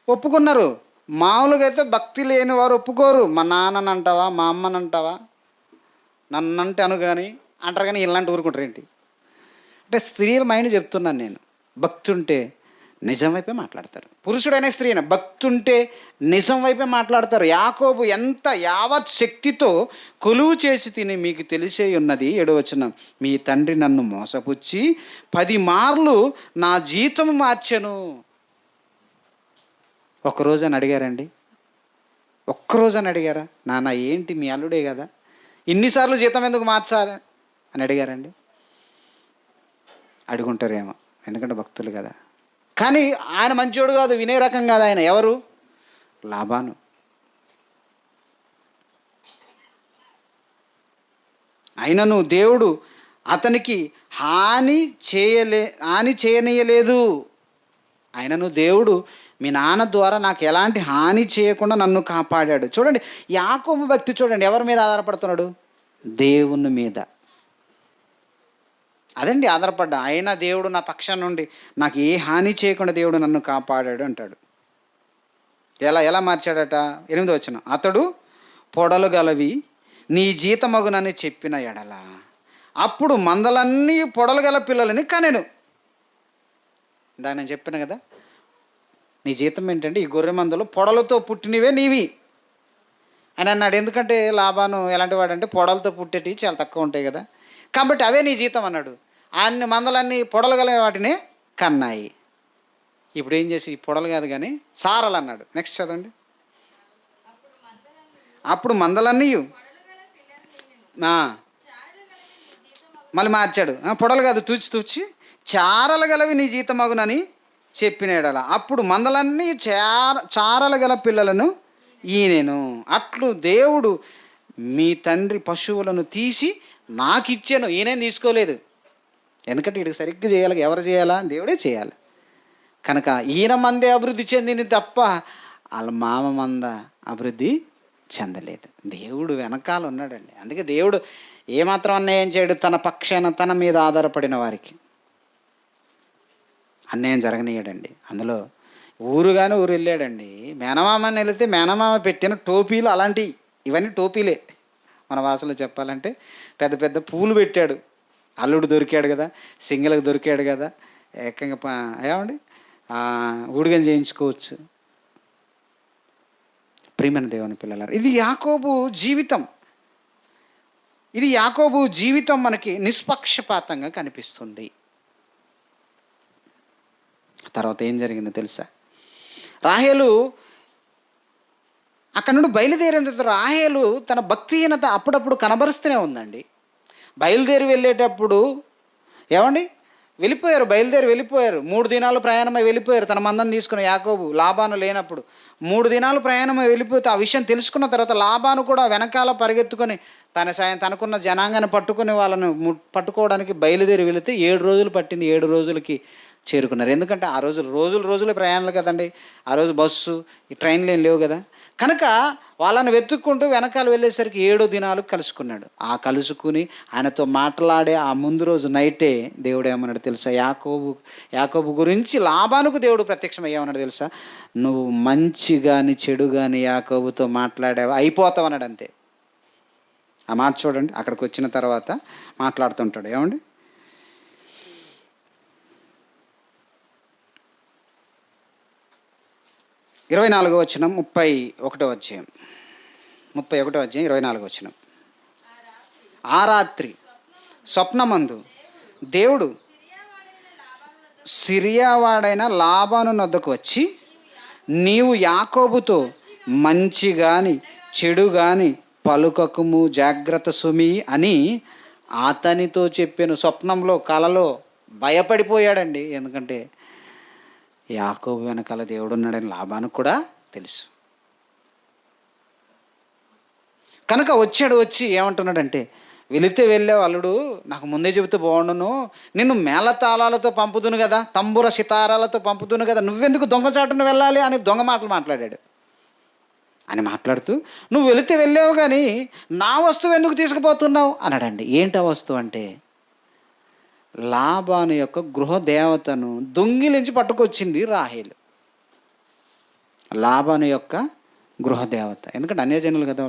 ఒప్పుకున్నారు. మామూలుగా అయితే భక్తి లేని వారు ఒప్పుకోరు. మా నాన్నని అంటావా, మా అమ్మని అంటావా, నన్నంటే అను కానీ అంటారు, కానీ ఇలాంటి ఊరుకుంటారు ఏంటి అంటే స్త్రీల మైండ్ చెప్తున్నాను నేను. భక్తి ఉంటే నిజం వైపే మాట్లాడతారు. పురుషుడైన స్త్రీ అయినా భక్తి ఉంటే నిజం వైపే మాట్లాడతారు. యాకోబు ఎంత యావత్ శక్తితో కొలువు చేసి తిని మీకు తెలిసే ఉన్నది. 7వ వచనం, మీ తండ్రి నన్ను మోసపుచ్చి 10 మార్లు నా జీతం మార్చెను. ఒక్కరోజని అడిగారండి? ఒక్కరోజని అడిగారా? నాన్న ఏంటి మీ అల్లుడే కదా, ఇన్నిసార్లు జీతం ఎందుకు మార్చాలి అని అడిగారండి? అడుగుంటారేమో, ఎందుకంటే భక్తులు కదా. కానీ ఆయన మంచోడు కాదు, వినే రకం కాదు ఆయన. ఎవరు? లాబాను. అయినను దేవుడు అతనికి హాని చేయనీయలేదు. అయినను దేవుడు మీ నాన్న ద్వారా నాకు ఎలాంటి హాని చేయకుండా నన్ను కాపాడాడు. చూడండి యాకోబు భక్తి చూడండి, ఎవరి మీద ఆధారపడుతున్నాడు? దేవుని మీద. అదండి ఆధారపడ్డా. అయినా దేవుడు నా పక్షం నుండి నాకు ఏ హాని చేయకుండా దేవుడు నన్ను కాపాడాడు అంటాడు. ఎలా మార్చాడట? 8వ వచనం, అతడు పొడలు గలవి నీ జీతమగునని చెప్పిన ఎడల అప్పుడు మందలన్నీ పొడలు గల పిల్లలని కనెను. దాన్ని నేను చెప్పాను కదా, నీ జీతం ఏంటంటే ఈ గొర్రె మందలు పొడలతో పుట్టినవే నీవి అని అన్నాడు. ఎందుకంటే లాబాను ఎలాంటి వాడంటే పొడలతో పుట్టేటివి చాలా తక్కువ ఉంటాయి కదా, కాబట్టి అవే నీ జీతం అన్నాడు. అన్ని మందలన్నీ పొడలు గల వాటినే కన్నాయి. ఇప్పుడు ఏం చేసి పొడలు కాదు కానీ సారలు అన్నాడు. నెక్స్ట్ చదవండి. అప్పుడు మందలన్నీ మళ్ళీ మార్చాడు. పొడలు కాదు, తూచి చారలు గలవి నీ జీతమగునని చెప్పినాడలా. అప్పుడు మందలన్నీ చారలు గల పిల్లలను ఈయనను. అట్లు దేవుడు మీ తండ్రి పశువులను తీసి నాకు ఇచ్చాను. ఈయనేం తీసుకోలేదు, ఎందుకంటే వీడికి సరిగ్గా చేయాలి. ఎవరు చేయాలా? దేవుడే చేయాలి. కనుక ఈయన మందే అభివృద్ధి చెందింది తప్ప వాళ్ళ మామ మంద అభివృద్ధి చెందలేదు. దేవుడు వెనకాల ఉన్నాడండి. అందుకే దేవుడు ఏమాత్రం అన్యాయం చేయడు. తన పక్షాన తన మీద ఆధారపడిన వారికి అన్యాయం జరగనీయడండి. అందులో ఊరు వెళ్ళాడండి. మేనమామని వెళితే మేనమామ పెట్టిన టోపీలు అలాంటివి, ఇవన్నీ టోపీలే. మన భాషలో చెప్పాలంటే పెద్ద పెద్ద పూలు పెట్టాడు. అల్లుడు దొరికాడు కదా, సింగిల్కి దొరికాడు కదా, ఏకంగా ఏమండి ఊడిగం చేయించుకోవచ్చు. ప్రియమైన దేవుని పిల్లలారా, ఇది యాకోబు జీవితం. ఇది యాకోబు జీవితం మనకి నిష్పక్షపాతంగా కనిపిస్తుంది. తర్వాత ఏం జరిగిందో తెలుసా? రాహేలు అక్కడ నుండి బయలుదేరిన తర్వాత రాహేలు తన భక్తిహీనత అప్పుడప్పుడు కనబరుస్తూనే ఉందండి. బయలుదేరి వెళ్ళేటప్పుడు ఏమండి బయలుదేరి వెళ్ళిపోయారు. 3 దినాలు ప్రయాణమై వెళ్ళిపోయారు తన మందను తీసుకుని యాకోబు, లాబాను లేనప్పుడు. 3 దినాలు ప్రయాణమై వెళ్ళిపోతే ఆ విషయం తెలుసుకున్న తర్వాత లాబాను కూడా వెనకాల పరిగెత్తుకొని తనకున్న జనాంగాన్ని పట్టుకొని వాళ్ళను పట్టుకోవడానికి బయలుదేరి వెళితే 7 రోజులు పట్టింది. 7 రోజులకి చేరుకున్నారు. ఎందుకంటే ఆ రోజులు ప్రయాణాలు కదండి. ఆ రోజు బస్సు, ఈ ట్రైన్లు ఏం లేవు కదా. కనుక వాళ్ళని వెతుక్కుంటూ వెనకాల వెళ్ళేసరికి 7 దినాలు కలుసుకున్నాడు. ఆ కలుసుకుని ఆయనతో మాట్లాడే ఆ ముందు రోజు నైటే దేవుడు ఏమన్నాడు తెలుసా? యాకోబు గురించి లాబానుకు దేవుడు ప్రత్యక్షమయ్యామన్నాడు తెలుసా? నువ్వు మంచి కానీ చెడు కానీ యాకోబుతో మాట్లాడావు, అయిపోతావు అన్నాడు. అంతే. ఆ మాట చూడండి, అక్కడికి వచ్చిన తర్వాత మాట్లాడుతుంటాడు. ఏమండి, 24వ వచనం, 31వ అధ్యాయం 24వ వచనం. ఆ రాత్రి స్వప్నమందు దేవుడు సిరియావాడైన లాబాను నొద్దకు వచ్చి, నీవు యాకోబుతో మంచి గాని చెడు గాని పలుకకుము, జాగ్రత్త సుమి అని అతనితో చెప్పాను. స్వప్నంలో, కలలో భయపడిపోయాడండి. ఎందుకంటే యాకోబు వెనకాల దేవుడు ఉన్నాడని లాబానుకు కూడా తెలుసు. కనుక వచ్చి ఏమంటున్నాడంటే, వెళితే వెళ్ళావు అల్లుడు, నాకు ముందే చెబితే బాగుండును, నిన్ను మేళతాళాలతో పంపుదును కదా, తంబుర సితారాలతో పంపుదును కదా, నువ్వెందుకు దొంగచాటును వెళ్ళాలి అని దొంగ మాటలు మాట్లాడాడు. అని మాట్లాడుతూ, నువ్వు వెళితే వెళ్ళావు కానీ నా వస్తువు ఎందుకు తీసుకుపోతున్నావు అన్నాడండి. ఏంటా వస్తువు అంటే, లాబాను యొక్క గృహదేవతను దొంగిలించి పట్టుకొచ్చింది రాహేలు. లాబాను యొక్క గృహదేవత, ఎందుకంటే అన్యజనులు కదా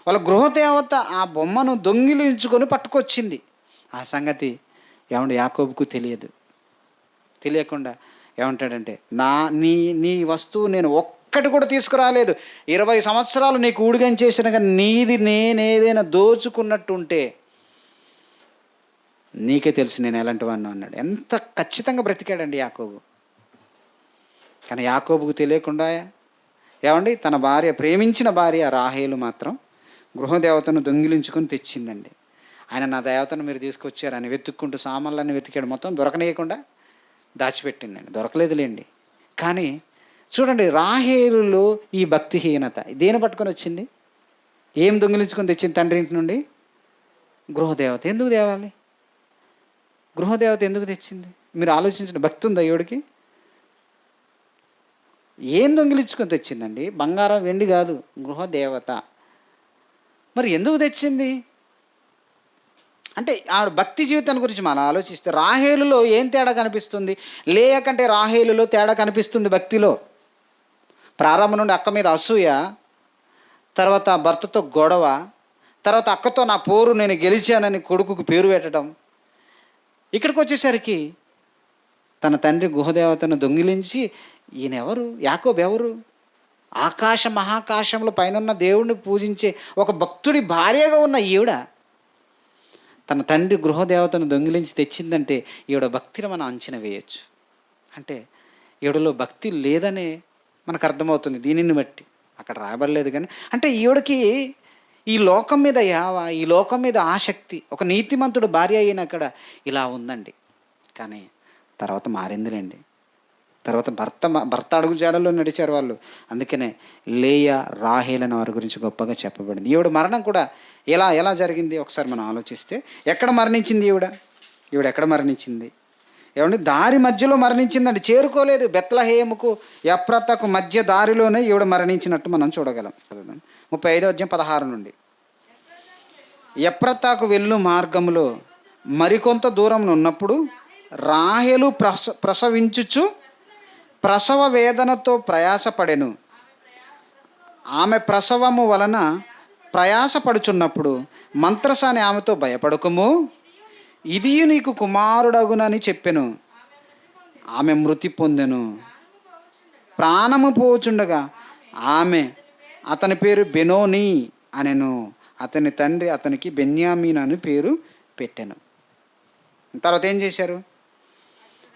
వాళ్ళ గృహదేవత ఆ బొమ్మను దొంగిలించుకొని పట్టుకొచ్చింది. ఆ సంగతి యాకోబుకు తెలియకుండా ఏమంటాడంటే, నీ వస్తువు నేను ఒక్కటి కూడా తీసుకురాలేదు, 20 సంవత్సరాలు నీకు ఊడిగం చేసిన కానీ నీది నేనేదైనా దోచుకున్నట్టుంటే నీకే తెలుసు నేను ఎలాంటి వాడిని అన్నాడు. ఎంత ఖచ్చితంగా బ్రతికాడండి యాకోబు. కానీ యాకోబుకు తెలియకుండా తన భార్య, ప్రేమించిన భార్య రాహేలు మాత్రం గృహదేవతను దొంగిలించుకొని తెచ్చిందండి. ఆయన నా దేవతను మీరు తీసుకొచ్చారని వెతుక్కుంటూ సామాన్లన్నీ వెతికాడు, మొత్తం దొరకనీయకుండా దాచిపెట్టిందండి. దొరకలేదులేండి. కానీ చూడండి, రాహేలులో ఈ భక్తిహీనత దేని పట్టుకొని వచ్చింది? ఏం దొంగిలించుకొని తెచ్చింది తండ్రి ఇంటి నుండి? గృహదేవత. ఎందుకు తేవాలి? గృహదేవత ఎందుకు తెచ్చింది? మీరు ఆలోచించిన భక్తి ఉందా ఈవిడికి? ఏం దొంగిలించుకొని తెచ్చిందండి? బంగారం వెండి కాదు, గృహదేవత. మరి ఎందుకు తెచ్చింది అంటే, ఆవిడ భక్తి జీవితాన్ని గురించి మనం ఆలోచిస్తే రాహేలులో ఏం తేడా కనిపిస్తుంది? లేయా కంటే రాహేలులో తేడా కనిపిస్తుంది భక్తిలో. ప్రారంభం నుండి అక్క మీద అసూయ, తర్వాత భర్తతో గొడవ, తర్వాత అక్కతో నా పోరు నేను గెలిచానని కొడుకుకు పేరు పెట్టడం. ఇక్కడికి వచ్చేసరికి తన తండ్రి గృహదేవతను దొంగిలించి, ఈయనెవరు? యాకోబు ఎవరు? మహాకాశంలో పైన దేవుడిని పూజించే ఒక భక్తుడి భార్యగా ఉన్న ఈవిడ తన తండ్రి గృహదేవతను దొంగిలించి తెచ్చిందంటే ఈవిడ భక్తిని మనం అంచనా వేయచ్చు. అంటే ఈవిడలో భక్తి లేదనే మనకు అర్థమవుతుంది దీనిని బట్టి. అక్కడ రాయబడలేదు కానీ, అంటే ఈవిడకి ఈ లోకం మీద ఈ లోకం మీద ఆసక్తి, ఒక నీతిమంతుడు భార్య అయిన అక్కడ ఇలా ఉందండి. కానీ తర్వాత మారిందిలేండి. తర్వాత భర్త అడుగు జాడల్లో నడిచారు వాళ్ళు. అందుకనే లేయా, రాహేల్ అనే వారి గురించి గొప్పగా చెప్పబడింది. ఈవిడ మరణం కూడా ఎలా జరిగింది ఒకసారి మనం ఆలోచిస్తే, ఎక్కడ మరణించింది ఈవిడ ఎక్కడ మరణించింది? దారి మధ్యలో మరణించిందండి. చేరుకోలేదు. బెత్లెహేముకు ఎఫ్రాతాకు మధ్య దారిలోనే ఈవిడ మరణించినట్టు మనం చూడగలం. 35వ అధ్యాయం 16 నుండి. ఎఫ్రాతాకు వెళ్ళు మార్గంలో మరికొంత దూరం ఉన్నప్పుడు రాహేలు ప్రసవించుచు ప్రసవ వేదనతో ప్రయాసపడెను. ఆమె ప్రసవము వలన ప్రయాసపడుచున్నప్పుడు మంత్రసాని ఆమెతో, భయపడకుము, ఇది నీకు కుమారుడగునని చెప్పెను. ఆమె మృతి పొందెను. ప్రాణము పోచుండగా ఆమె అతని పేరు బెనోని అనెను. అతని తండ్రి అతనికి బెన్యామీన్ అని పేరు పెట్టెను. తర్వాత ఏం చేశారు?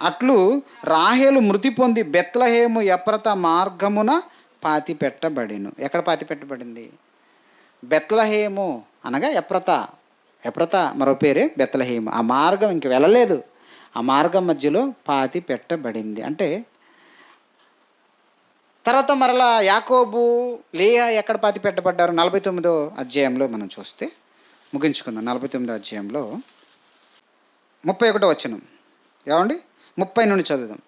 అట్లు రాహేలు మృతి పొంది బెత్లెహేము ఎఫ్రాతా మార్గమున పాతి పెట్టబడెను. ఎక్కడ పాతి పెట్టబడింది? బెత్లహేము అనగా ఎప్రత మరో పేరే బెత్లహేము. ఆ మార్గం ఇంక వెళ్ళలేదు. ఆ మార్గం మధ్యలో పాతి పెట్టబడింది. అంటే తర్వాత మరలా యాకోబు, లేయా ఎక్కడ పాతి పెట్టబడ్డారు? 49వ అధ్యాయంలో మనం చూస్తే ముగించుకుందాం. 49వ అధ్యాయంలో 31వ వచనం. ఏమండి? 30 నుండి చదువుదాం.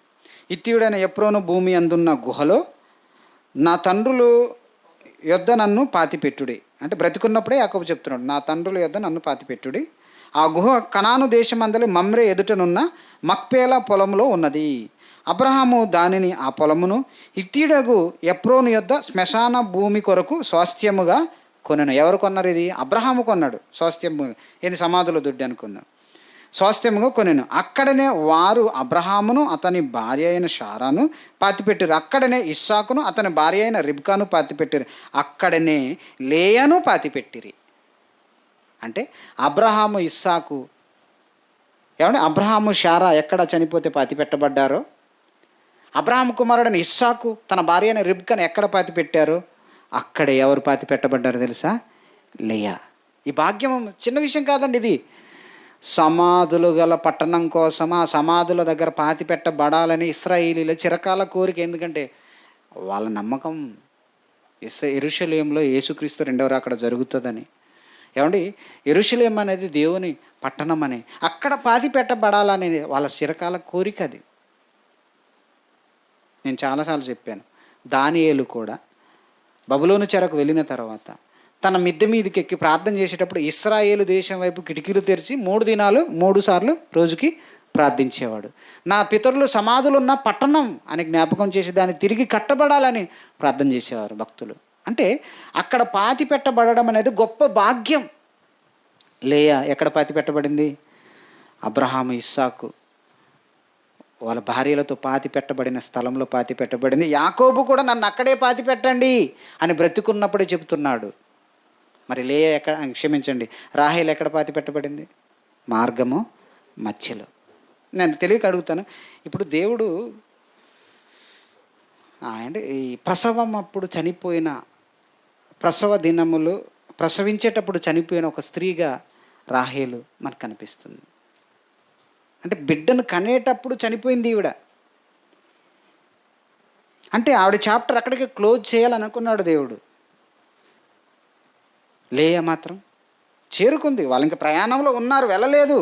హిత్తీయుడైన ఎప్రోను భూమి అందున్న గుహలో నా తండ్రులు యొద్ద నన్ను పాతిపెట్టుడి. అంటే బ్రతికున్నప్పుడే యాకోబు చెప్తున్నాడు, నా తండ్రుల యొద్ద నన్ను పాతిపెట్టుడి. ఆ గుహ కనాను దేశమందలి మమ్రే ఎదుటనున్న మక్పేలా పొలంలో ఉన్నది. అబ్రహాము దానిని, ఆ పొలమును హిత్తీయుడగు ఎప్రోను యొద్ద శ్మశాన భూమి కొరకు స్వాస్థ్యముగా కొనెను. ఎవరు కొన్నారు ఇది? అబ్రహాము కొన్నాడు. స్వాస్థ్యము ఏంది? సమాధుల దుడ్డు అనుకుందాం. స్వాస్థ్యముగా కొనెను. అక్కడనే వారు అబ్రహామును అతని భార్య అయిన షారాను పాతిపెట్టారు. అక్కడనే ఇస్సాకును అతని భార్య అయిన రిబ్కాను పాతిపెట్టారు. అక్కడనే లేయను పాతిపెట్టిరి. అంటే అబ్రహాము, ఇస్సాకు, ఏమంటే అబ్రహాము, షారా ఎక్కడ చనిపోతే పాతి పెట్టబడ్డారో, అబ్రహాము కుమారుడైన ఇస్సాకు తన భార్య అయిన రిబ్కాను ఎక్కడ పాతి పెట్టారో అక్కడే ఎవరు పాతి పెట్టబడ్డారో తెలుసా? లేయా. ఈ భాగ్యం చిన్న విషయం కాదండి. ఇది సమాధులు గల పట్టణం కోసం ఆ సమాధుల దగ్గర పాతి పెట్టబడాలని ఇశ్రాయేలీల చిరకాల కోరిక. ఎందుకంటే వాళ్ళ నమ్మకం యెరూషలేములో యేసుక్రీస్తు రెండవ రాకడ జరుగుతుందని. ఏమండి? యెరూషలేం అనేది దేవుని పట్టణం అని, అక్కడ పాతి పెట్టబడాలనేది వాళ్ళ చిరకాల కోరిక. అది నేను చాలాసార్లు చెప్పాను. దానియేలు కూడా బబులోను చెరకు వెళ్ళిన తర్వాత తన మిద్దె మీదకి ఎక్కి ప్రార్థన చేసేటప్పుడు ఇశ్రాయేలు దేశం వైపు కిటికీలు తెరిచి 3 సార్లు రోజుకి ప్రార్థించేవాడు. నా పితరులు సమాధులున్న పట్టణం అని జ్ఞాపకం చేసి దాన్ని తిరిగి కట్టబడాలని ప్రార్థన చేసేవారు భక్తులు. అంటే అక్కడ పాతి పెట్టబడడం అనేది గొప్ప భాగ్యం. లేయా ఎక్కడ పాతి పెట్టబడింది? అబ్రహాము, ఇస్సాకు వాళ్ళ భార్యలతో పాతి పెట్టబడిన స్థలంలో పాతి పెట్టబడింది. యాకోబు కూడా నన్ను అక్కడే పాతి పెట్టండి అని బ్రతికున్నప్పుడే చెబుతున్నాడు. మరి లేయా ఎక్కడ, క్షమించండి, రాహేలు ఎక్కడ పాతి పెట్టబడింది? మార్గము మధ్యలో. నేను తెలియక అడుగుతాను. ఇప్పుడు దేవుడు అంటే ఈ ప్రసవం అప్పుడు చనిపోయిన, ప్రసవ దినములు ప్రసవించేటప్పుడు చనిపోయిన ఒక స్త్రీగా రాహేలు మనకు కనిపిస్తుంది. అంటే బిడ్డను కనేటప్పుడు చనిపోయింది ఈవిడ. అంటే ఆవిడ చాప్టర్ అక్కడికి క్లోజ్ చేయాలనుకున్నాడు దేవుడు. లేయా మాత్రం చేరుకుంది. వాళ్ళు ఇంకా ప్రయాణంలో ఉన్నారు, వెళ్ళలేదు.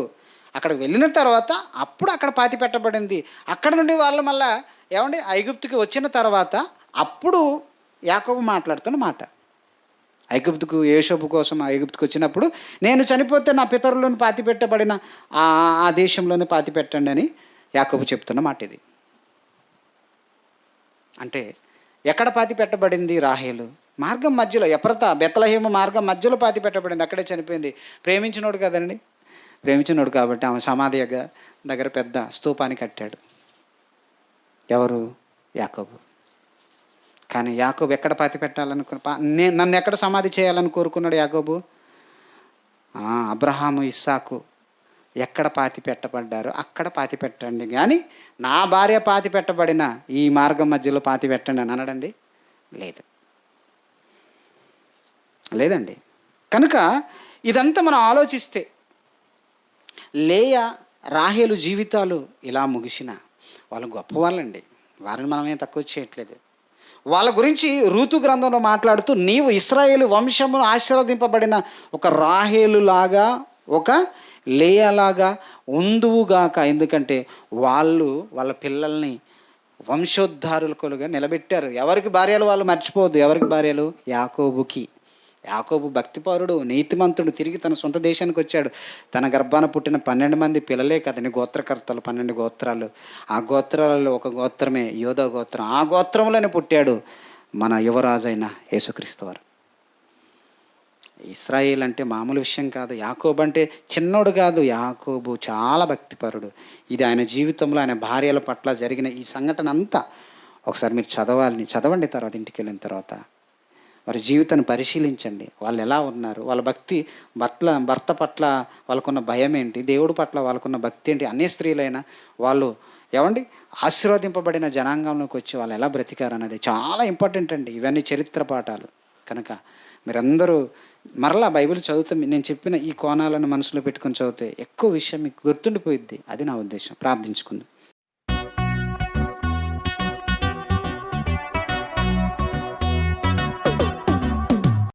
అక్కడికి వెళ్ళిన తర్వాత అప్పుడు అక్కడ పాతి పెట్టబడింది. అక్కడ నుండి వాళ్ళు మళ్ళా ఏమండి ఐగుప్తుకి వచ్చిన తర్వాత అప్పుడు యాకోబు మాట్లాడుతున్న మాట. ఐగుప్తుకు యోసేపు కోసం ఐగుప్తుకు వచ్చినప్పుడు నేను చనిపోతే నా పితరులను పాతి పెట్టబడిన ఆ దేశంలోనే పాతి పెట్టండి అని యాకోబు చెప్తున్న మాట ఇది. అంటే ఎక్కడ పాతి పెట్టబడింది రాహేలు? మార్గం మధ్యలో. బెత్లహేము మార్గం మధ్యలో పాతి పెట్టబడింది. అక్కడే చనిపోయింది. ప్రేమించినోడు కదండి, ప్రేమించినోడు కాబట్టి ఆమె సమాధి దగ్గర పెద్ద స్తూపాన్ని కట్టాడు. ఎవరు? యాకోబు. కానీ యాకోబు ఎక్కడ పాతి నన్ను ఎక్కడ సమాధి చేయాలని కోరుకున్నాడు యాకోబు? అబ్రహాము, ఇస్సాకు ఎక్కడ పాతి పెట్టబడ్డారో అక్కడ పాతి పెట్టండి, కానీ నా భార్య పాతి పెట్టబడిన ఈ మార్గం మధ్యలో పాతి పెట్టండి అని అనడండి? లేదండి. కనుక ఇదంతా మనం ఆలోచిస్తే లేయా, రాహేలు జీవితాలు ఇలా ముగిసిన వాళ్ళు గొప్పవాళ్ళండి. వారిని మనమేం తక్కువ చేయట్లేదు. వాళ్ళ గురించి రూతు గ్రంథంలో మాట్లాడుతూ నీవు ఇశ్రాయేలు వంశమును ఆశీర్వదింపబడిన ఒక రాహేలులాగా, ఒక లేయాలాగా ఉందువుగాక. ఎందుకంటే వాళ్ళ పిల్లల్ని వంశోద్ధారులుగా నిలబెట్టారు. ఎవరికి భార్యలు వాళ్ళు మర్చిపోవద్దు. ఎవరికి భార్యలు? యాకోబుకి. యాకోబు భక్తిపరుడు, నీతిమంతుడు. తిరిగి తన సొంత దేశానికి వచ్చాడు. తన గర్భాన పుట్టిన 12 మంది పిల్లలే కదండి గోత్రకర్తలు, 12 గోత్రాలు. ఆ గోత్రాలలో ఒక గోత్రమే యోధా గోత్రం. ఆ గోత్రంలోనే పుట్టాడు మన యువరాజు అయిన యేసుక్రీస్తు వారు. ఇశ్రాయేల్ అంటే మామూలు విషయం కాదు. యాకోబు అంటే చిన్నోడు కాదు. యాకోబు చాలా భక్తిపరుడు. ఇది ఆయన జీవితంలో ఆయన భార్యల పట్ల జరిగిన ఈ సంఘటన అంతా ఒకసారి మీరు చదవండి. తర్వాత ఇంటికి వెళ్ళిన తర్వాత వారి జీవితాన్ని పరిశీలించండి. వాళ్ళు ఎలా ఉన్నారు, వాళ్ళ భక్తి, భర్త పట్ల వాళ్ళకున్న భయం ఏంటి, దేవుడి పట్ల వాళ్ళకున్న భక్తి ఏంటి. అన్ని స్త్రీలైనా వాళ్ళు ఏవండి ఆశీర్వదింపబడిన జనాంగంలోకి వచ్చి వాళ్ళు ఎలా బ్రతికారు అన్నది చాలా ఇంపార్టెంట్ అండి. ఇవన్నీ చరిత్ర పాఠాలు. కనుక మీరందరూ మరలా బైబిల్ చదివితే నేను చెప్పిన ఈ కోణాలను మనసులో పెట్టుకొని చదివితే ఎక్కువ విషయం మీకు గుర్తుండిపోయిద్ది. అది నా ఉద్దేశం. ప్రార్థించుకుందాం.